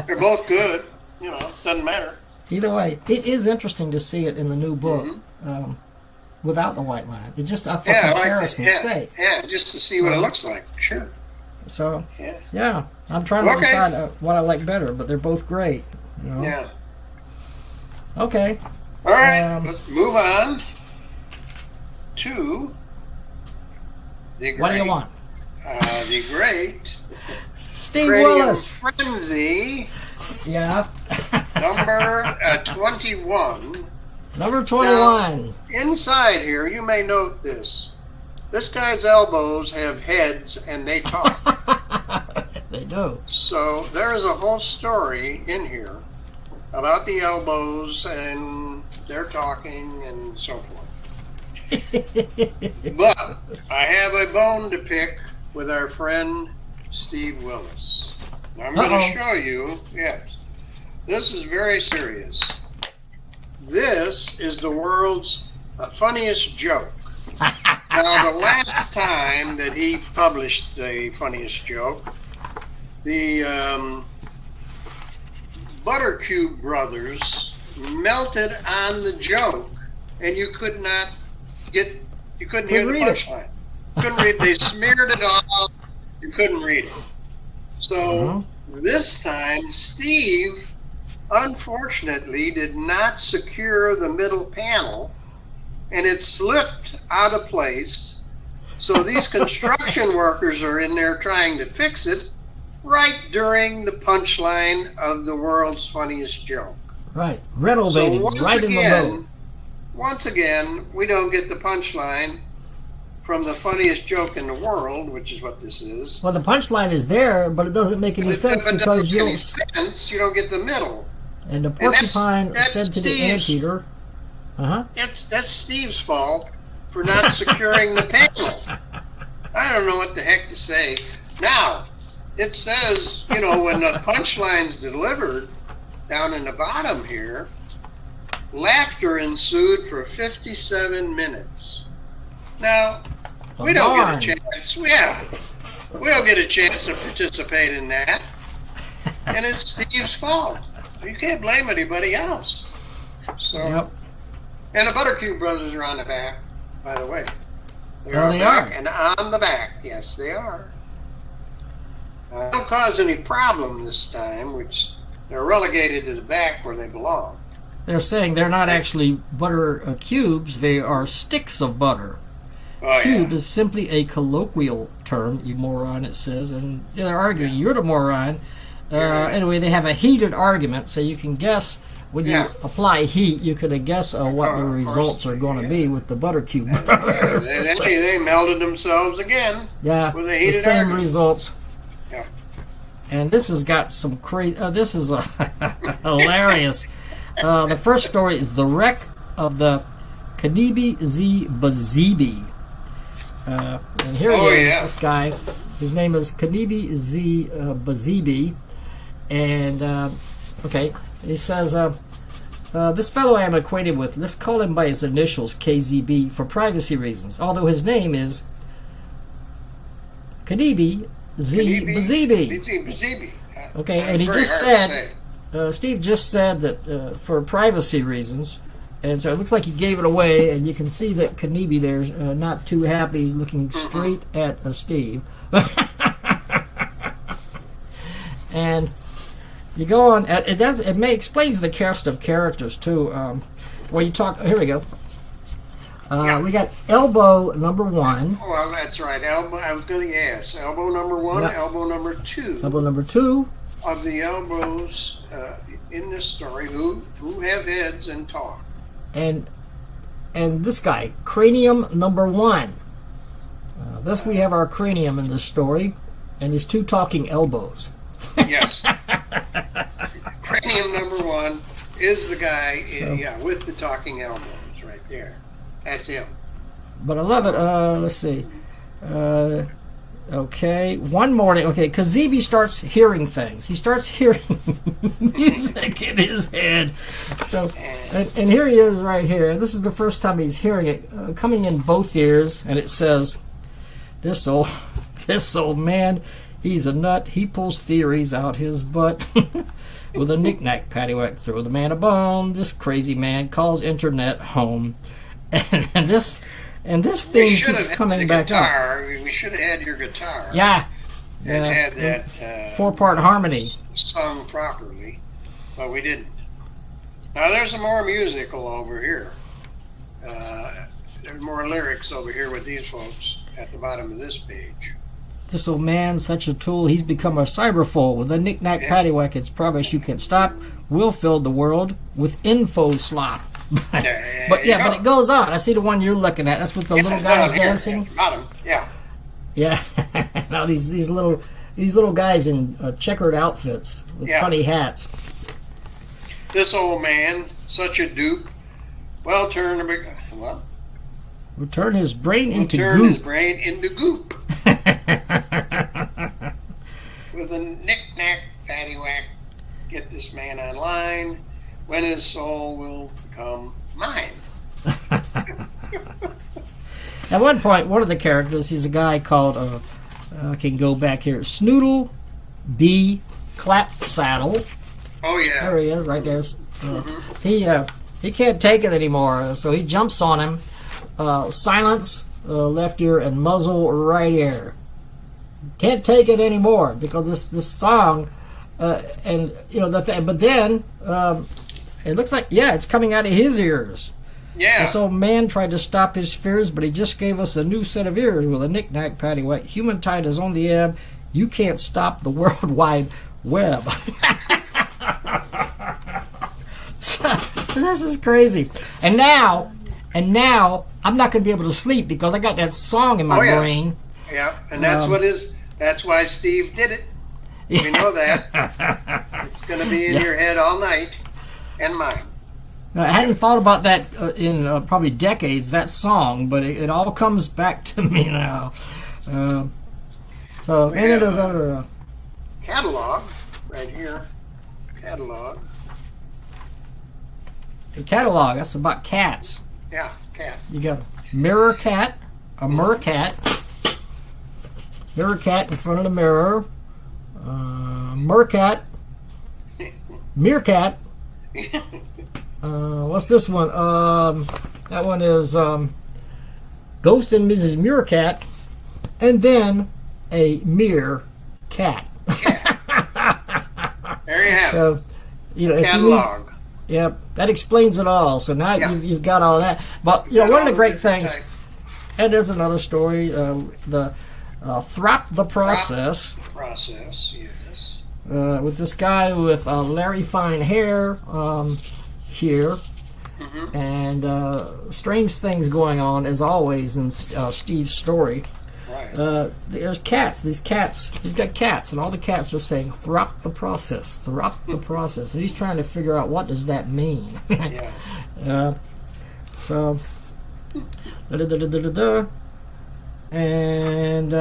A: They're both good. Doesn't matter.
B: Either way, it is interesting to see it in the new book without the white line. It's just for comparison's sake.
A: Yeah, just to see what it looks like. Sure.
B: So, I'm trying to decide what I like better, but they're both great.
A: Yeah.
B: Okay.
A: All right, let's move on to the great.
B: What do you want?
A: The great
B: Steve Willis.
A: Frenzy.
B: Yeah.
A: Number 21.
B: Number 21.
A: Now, inside here, you may note this. This guy's elbows have heads, and they talk.
B: They do.
A: So there is a whole story in here about the elbows, and they're talking, and so forth. But I have a bone to pick with our friend Steve Willis. Now, I'm going to show you. Yes, this is very serious. This is the world's funniest joke. Now, the last time that he published the funniest joke, the Buttercube brothers melted on the joke, and you couldn't hear the punchline. Couldn't read. They smeared it all. You couldn't read it. So this time, Steve, unfortunately, did not secure the middle panel, and it slipped out of place. So these construction workers are in there trying to fix it, right during the punchline of the world's funniest joke.
B: Right, renovating right in the middle.
A: Once again, we don't get the punchline from the funniest joke in the world, which is what this is.
B: Well, the punchline is there, but it doesn't make any sense because
A: you don't get the middle.
B: And the porcupine said to the anteater,
A: That's Steve's fault for not securing the panel. I don't know what the heck to say. Now, it says, when the punchline's delivered, down in the bottom here, laughter ensued for 57 minutes. Now, we don't get a chance. We don't get a chance to participate in that. And it's Steve's fault. You can't blame anybody else. So, And the Buttercube brothers are on the back, by the way. They are. And on the back, yes, they are. Don't cause any problem this time, which they're relegated to the back where they belong.
B: They're saying they're not actually butter cubes, they are sticks of butter. Cube is simply a colloquial term, you moron, it says, and they're arguing, you're the moron. Anyway, they have a heated argument, so you can guess when you apply heat, you can guess what the results are going to be with the butter cube brothers.
A: They melded themselves again.
B: Yeah,
A: with a heated
B: the same
A: argument.
B: Results.
A: Yeah.
B: And this has got some crazy. This is hilarious. The first story is the wreck of the Kanibi Z Bazibi. And here he is, this guy. His name is Kanibi Z Bazibi. And, he says, this fellow I am acquainted with, let's call him by his initials, KZB, for privacy reasons, although his name is Kanibi Z Bazibi. Okay, and he just said, Steve just said that for privacy reasons, and so it looks like he gave it away, and you can see that Kanibi there's not too happy, looking straight at Steve. And you go on. It explains the cast of characters too. Where you talk. Here we go. We got elbow number 1.
A: Oh, well, that's right. Elbow. I was going to ask. Elbow number 1. Elbow number 2.
B: Elbow number 2.
A: Of the elbows in this story, who have heads and talk.
B: And this guy, cranium number 1. Thus we have our cranium in this story, and his 2 talking elbows.
A: Yes. Cranium number 1 is the guy with the talking elbows right there. That's him.
B: But I love it. Let's see. Okay. One morning, Kazibi starts hearing things. He starts hearing music in his head. So, and here he is right here. This is the first time he's hearing it, coming in both ears, and it says, this old man, he's a nut. He pulls theories out his butt with a knick-knack paddywhack. Throw the man a bone. This crazy man calls internet home. And this thing keeps coming back up.
A: We should have had your guitar.
B: Yeah.
A: And had that
B: 4-part harmony
A: sung properly, but we didn't. Now there's some more musical over here. There's more lyrics over here with these folks at the bottom of this page.
B: This old man, such a tool, he's become a cyberfool. With a knick-knack paddywhack, it's progress you can stop. We'll fill the world with info slop. But it goes on. I see the one you're looking at. That's with the little guys dancing.
A: Bottom,
B: yeah. Now these little guys in checkered outfits with funny hats.
A: This old man, such a dupe. Well,
B: Will turn his brain into
A: goop. With a knick-knack, paddywhack, get this man online, when his soul will become mine.
B: At one point, one of the characters, he's a guy called, I can go back here, Snoodle B. Clapsaddle.
A: Oh, yeah.
B: There he is, right there. He can't take it anymore, so he jumps on him. Silence, left ear, and muzzle, right ear. Can't take it anymore because this song, but then it looks like it's coming out of his ears.
A: Yeah.
B: This old man tried to stop his fears, but he just gave us a new set of ears with a knick-knack paddywhack. Human tide is on the ebb. You can't stop the World Wide Web. This is crazy. And now I'm not going to be able to sleep because I got that song in my brain.
A: Yeah, and that's why Steve did it. We know that. It's going to be in your head all night, and mine.
B: I hadn't thought about that in probably decades, that song, but it all comes back to me now. So any of those other...
A: catalog, right here. Catalog.
B: A catalog, that's about cats.
A: Yeah, cat.
B: You got a mirror cat, a mercat, mirror cat in front of the mirror, mercat, meerkat. What's this one? That one is Ghost and Mrs. Meerkat, and then a mere cat.
A: There you have
B: so,
A: it.
B: You know,
A: Catalog.
B: Yep, that explains it all. So now you've got all that. But you know, one of the great things, and there's another story, the Throp the Process.
A: Process, yes.
B: With this guy with Larry Fine hair here, and strange things going on as always in Steve's story.
A: Right.
B: There's cats. These cats. He's got cats, and all the cats are saying "throp the process, throp the process," and he's trying to figure out what does that mean. So, and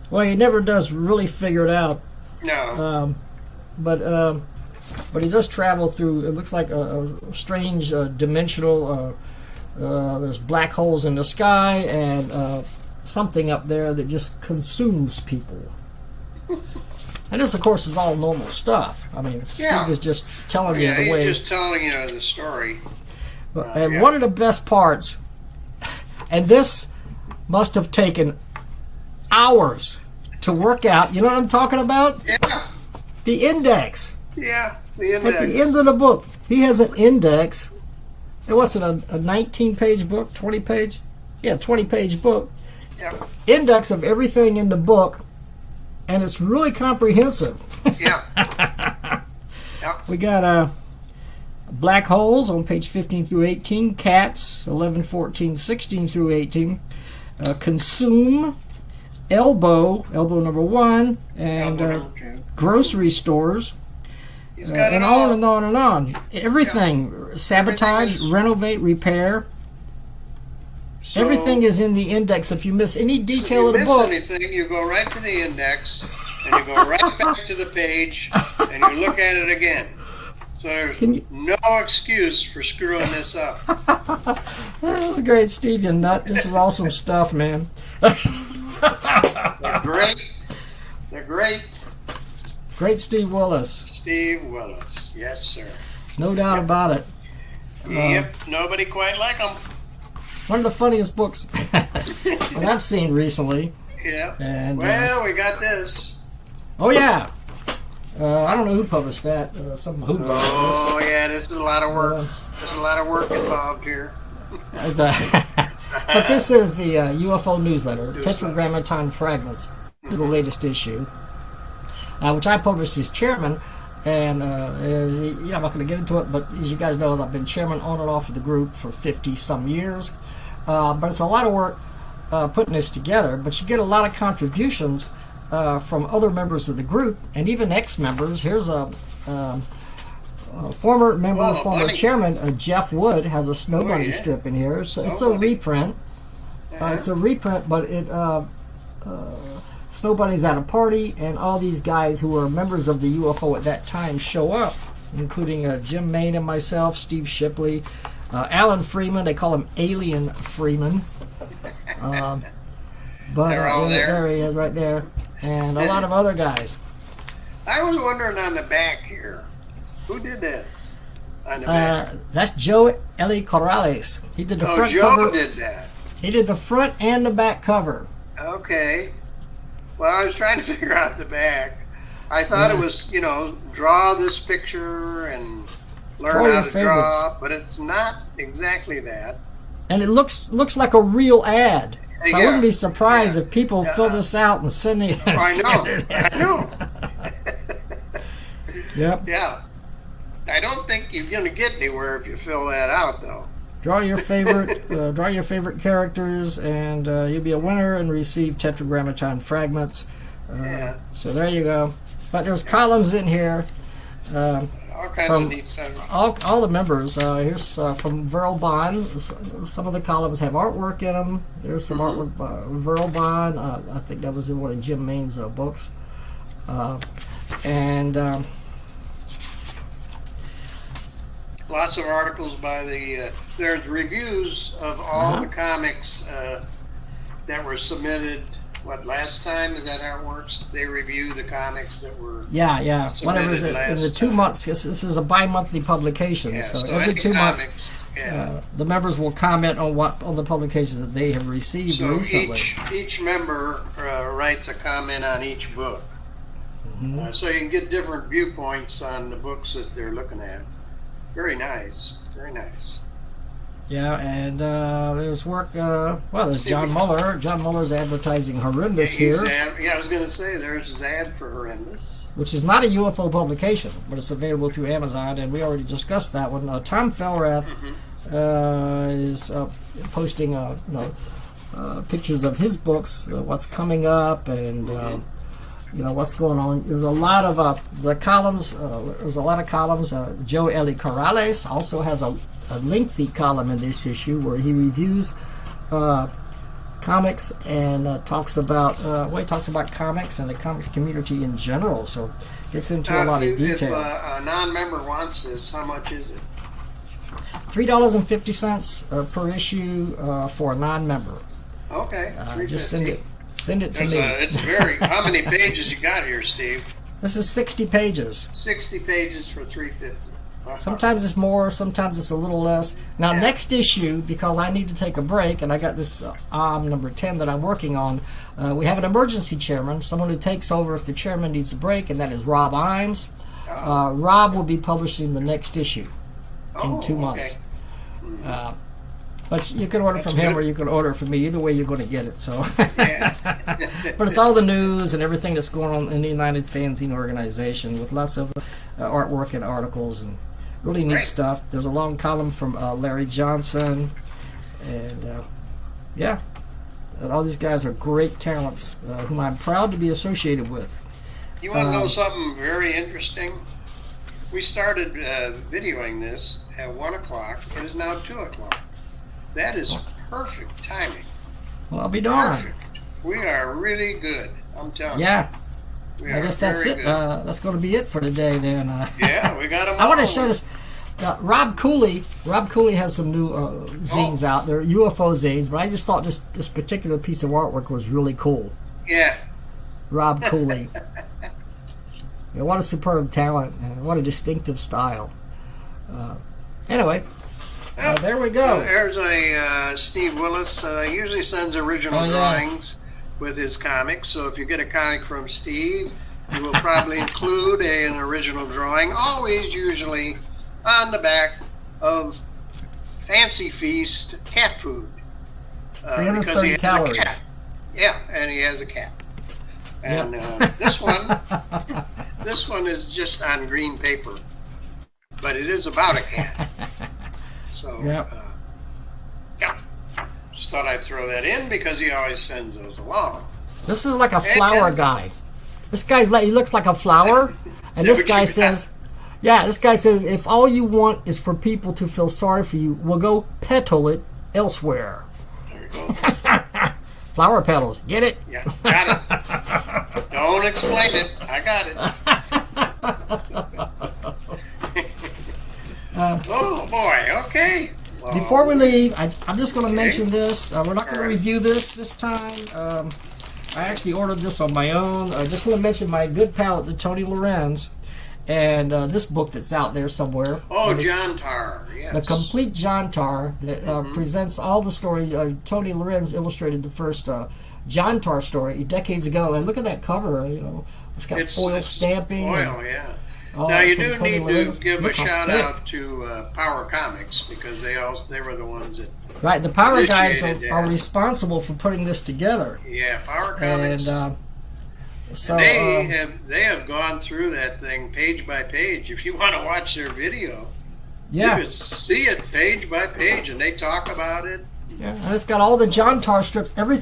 B: well, he never does really figure it out.
A: No.
B: But he does travel through. It looks like a strange dimensional. There's black holes in the sky and something up there that just consumes people. And this, of course, is all normal stuff. I mean, Steve is just telling you the way.
A: He's just telling you the story.
B: And one of the best parts, and this must have taken hours to work out. You know what I'm talking about?
A: Yeah.
B: The index.
A: Yeah, the index.
B: At the end of the book, he has an index. And what's it, a 19-page book, 20-page? Yeah, 20-page book.
A: Yeah.
B: Index of everything in the book, and it's really comprehensive.
A: Yeah.
B: We got black holes on page 15 through 18, cats 11, 14, 16 through 18, consume, elbow number 1, and
A: number 2.
B: Grocery stores, and on and on and on. Everything, sabotage, renovate, repair. So everything is in the index. If you miss any detail of the book,
A: if you miss anything, you go right to the index, and you go right back to the page, and you look at it again. So there's no excuse for screwing this up.
B: This is great, Steve, you nut. This is awesome stuff, man.
A: They're great. They're great.
B: Great Steve Willis.
A: Steve Willis. Yes, sir.
B: No doubt about it.
A: Yep. Nobody quite like him.
B: One of the funniest books that I've seen recently.
A: Yeah.
B: And,
A: we got this.
B: Oh, yeah. I don't know who published that.
A: Yeah, this is a lot of work. There's a lot of work involved here.
B: But this is the UFO newsletter, Tetragrammaton Fragments. This is the latest issue, which I published as chairman. And I'm not going to get into it, but as you guys know, I've been chairman on and off of the group for 50-some years. But it's a lot of work putting this together. But you get a lot of contributions from other members of the group, and even ex-members. Here's a former member, former chairman, Jeff Wood, has a Snow Bunny strip in here. It's a reprint. It's a reprint, but it Snow Bunny's at a party, and all these guys who were members of the UFO at that time show up, including Jim Main and myself, Steve Shipley, Alan Freeman. They call him Alien Freeman. But
A: they're all there.
B: There he is, right there, and a lot of other guys.
A: I was wondering on the back here, who did this? On the back.
B: That's Joe Eli Corrales. He did the front cover.
A: Joe did that.
B: He did the front and the back cover.
A: Okay. Well, I was trying to figure out the back. I thought it was, draw this picture and learn how to draw, but it's not exactly that.
B: And it looks like a real ad. So I wouldn't be surprised if people fill this out and send it.
A: I know.
B: Yep.
A: Yeah. I don't think you're going to get anywhere if you fill that out, though.
B: Draw your favorite characters, and you'll be a winner and receive Tetragrammaton fragments. So there you go. But there's columns in here.
A: All kinds of neat stuff.
B: All the members. Here's from Verl Bond. Some of the columns have artwork in them. There's some artwork by Verl Bond. I think that was in one of Jim Main's books.
A: Lots of articles by the. There's reviews of all the comics that were submitted. What, last time? Is that how it works? They review the comics that were
B: whatever is it in the 2 months. This is a bi-monthly publication, so every 2 months the members will comment on the publications that they have received recently.
A: Each member writes a comment on each book, so you can get different viewpoints on the books that they're looking at. Very nice, very nice.
B: Yeah, and there's work. There's John Muller. John Muller's advertising Horrendous here.
A: I was going to say there's his ad for Horrendous,
B: which is not a UFO publication, but it's available through Amazon, and we already discussed that one. Tom Felrath is posting pictures of his books, what's coming up, and what's going on. There's a lot of the columns. There's a lot of columns. Joe Eli Corrales also has a lengthy column in this issue where he reviews comics and talks about comics and the comics community in general. So gets into a lot of detail.
A: If a non-member wants this, how much is it?
B: $3.50 per issue for a non-member.
A: Okay,
B: just send it to me.
A: It's how many pages you got here, Steve?
B: This is 60 pages.
A: 60 pages for $3.50.
B: Sometimes it's more, sometimes it's a little less. Now, next issue, because I need to take a break, and I got this number 10 that I'm working on, we have an emergency chairman, someone who takes over if the chairman needs a break, and that is Rob Imes. Rob will be publishing the next issue in 2 months. But you can order from him or you can order from me. Either way, you're going to get it. So, but it's all the news and everything that's going on in the United Fanzine organization with lots of artwork and articles and really neat stuff. There's a long column from Larry Johnson, and and all these guys are great talents whom I'm proud to be associated with.
A: You want to know something very interesting? We started videoing this at 1 o'clock. It is now 2 o'clock. That is perfect timing.
B: Well, I'll be darned.
A: Perfect. We are really good. I'm telling you.
B: I guess that's it. That's going to be it for today then.
A: We got them all.
B: I want to show this. Rob Cooley has some new zines out there, UFO zines, but I just thought this particular piece of artwork was really cool.
A: Yeah.
B: Rob Cooley. What a superb talent, and what a distinctive style. Anyway. There we go.
A: There's a Steve Willis. He usually sends original drawings with his comics. So if you get a comic from Steve, he will probably include an original drawing. Always, usually, on the back of Fancy Feast cat food. Because he has a cat. Yeah, and he has a cat. And this one is just on green paper, but it is about a cat. So, just thought I'd throw that in because he always sends those along.
B: This is like a flower guy. This guy's he looks like a flower, and this guy says, if all you want is for people to feel sorry for you, we'll go petal it elsewhere.
A: There you go.
B: Flower petals, get it?
A: Yeah, got it. Don't explain it. I got it. Oh boy, okay. Well,
B: before we leave, I'm just going to mention this. We're not going to review this time. I actually ordered this on my own. I just want to mention my good pal, Tony Lorenz, and this book that's out there somewhere.
A: Oh, John Tar, yes.
B: The complete John Tar that presents all the stories. Tony Lorenz illustrated the first John Tar story decades ago, and look at that cover. It's got foil stamping.
A: Foil, yeah. Now you do need to give a shout out to Power Comics because they were the ones that
B: Right, the Power guys are responsible for putting this together.
A: Yeah, Power Comics.
B: And so
A: they have gone through that thing page by page. If you want to watch their video, you can see it page by page, and they talk about it.
B: Yeah, and it's got all the John Tar strips, every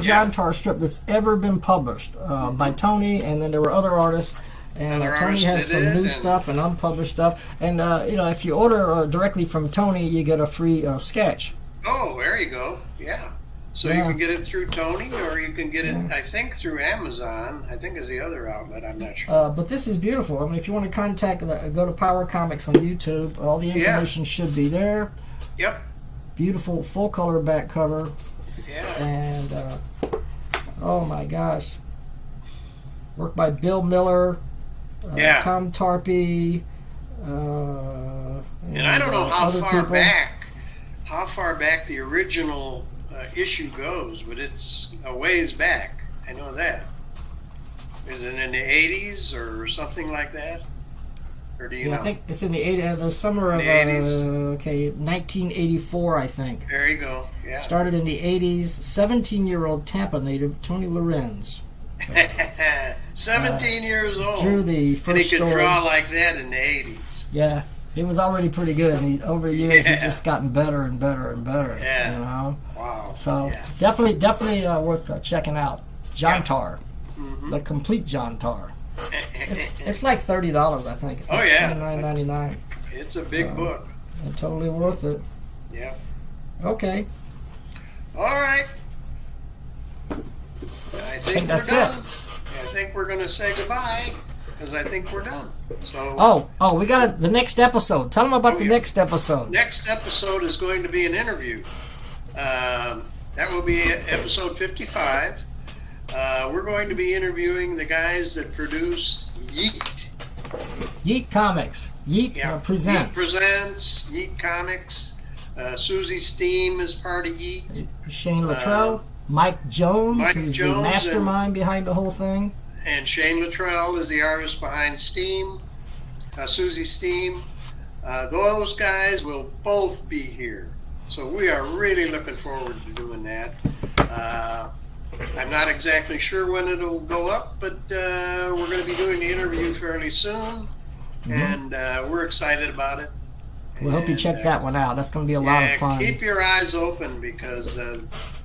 B: John Tar strip that's ever been published by Tony, and then there were other artists. And Tony has some new stuff and unpublished stuff. And, if you order directly from Tony, you get a free sketch.
A: Oh, there you go. Yeah. So you can get it through Tony, or you can get it, I think, through Amazon. I think is the other outlet. I'm not sure.
B: But this is beautiful. I mean, if you want to contact, go to Power Comics on YouTube. All the information should be there.
A: Yep.
B: Beautiful full-color back cover.
A: Yeah.
B: And, oh, my gosh. Work by Bill Muller. Tom Tarpey,
A: and I don't know how far back the original issue goes, but it's a ways back. I know that. Is it in the 80s or something like that? Or do you know?
B: I think it's in the 80s, the summer of 1984, I think.
A: There you go. Yeah.
B: Started in the 80s. 17-year-old Tampa native Tony Lorenz.
A: 17 years old.
B: Drew the first
A: and he could
B: story.
A: draw like that in the 80s.
B: Yeah, he was already pretty good. And over the years, he's just gotten better and better and better.
A: Yeah.
B: You know.
A: Wow.
B: So definitely worth checking out. John Tar, the complete John Tar. It's like $30, I think. It's like $29.99.
A: It's a big book.
B: And totally worth it.
A: Yeah.
B: Okay.
A: All right. I think
B: that's
A: we're done.
B: it.
A: I think we're going to say goodbye because I think we're done. So.
B: Oh, we got the next episode. Tell them about the next episode.
A: Next episode is going to be an interview. That will be episode 55. We're going to be interviewing the guys that produce Yeet.
B: Yeet Comics. Yeet presents.
A: Yeet presents. Yeet Comics. Susie Steam is part of Yeet.
B: Shane Luttrell. Mike Jones, who's the mastermind behind the whole thing.
A: And Shane Luttrell is the artist behind Steam, Susie Steam. Those guys will both be here. So we are really looking forward to doing that. I'm not exactly sure when it'll go up, but we're going to be doing the interview fairly soon. And we're excited about it.
B: We hope you check that one out. That's going to be a lot of fun.
A: Keep your eyes open because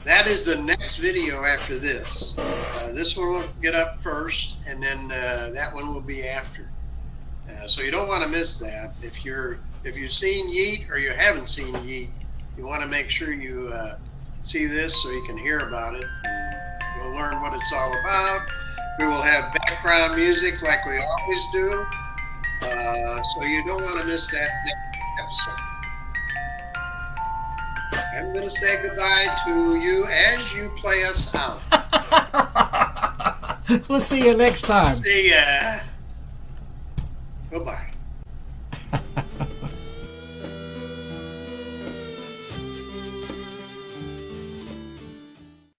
A: that is the next video after this. This one will get up first, and then that one will be after. So you don't want to miss that. If you've seen Yeet or you haven't seen Yeet, you want to make sure you see this so you can hear about it. And you'll learn what it's all about. We will have background music like we always do. So you don't want to miss that next episode. I'm going to say goodbye to you as you play us out.
B: We'll see you next time.
A: See ya. Goodbye.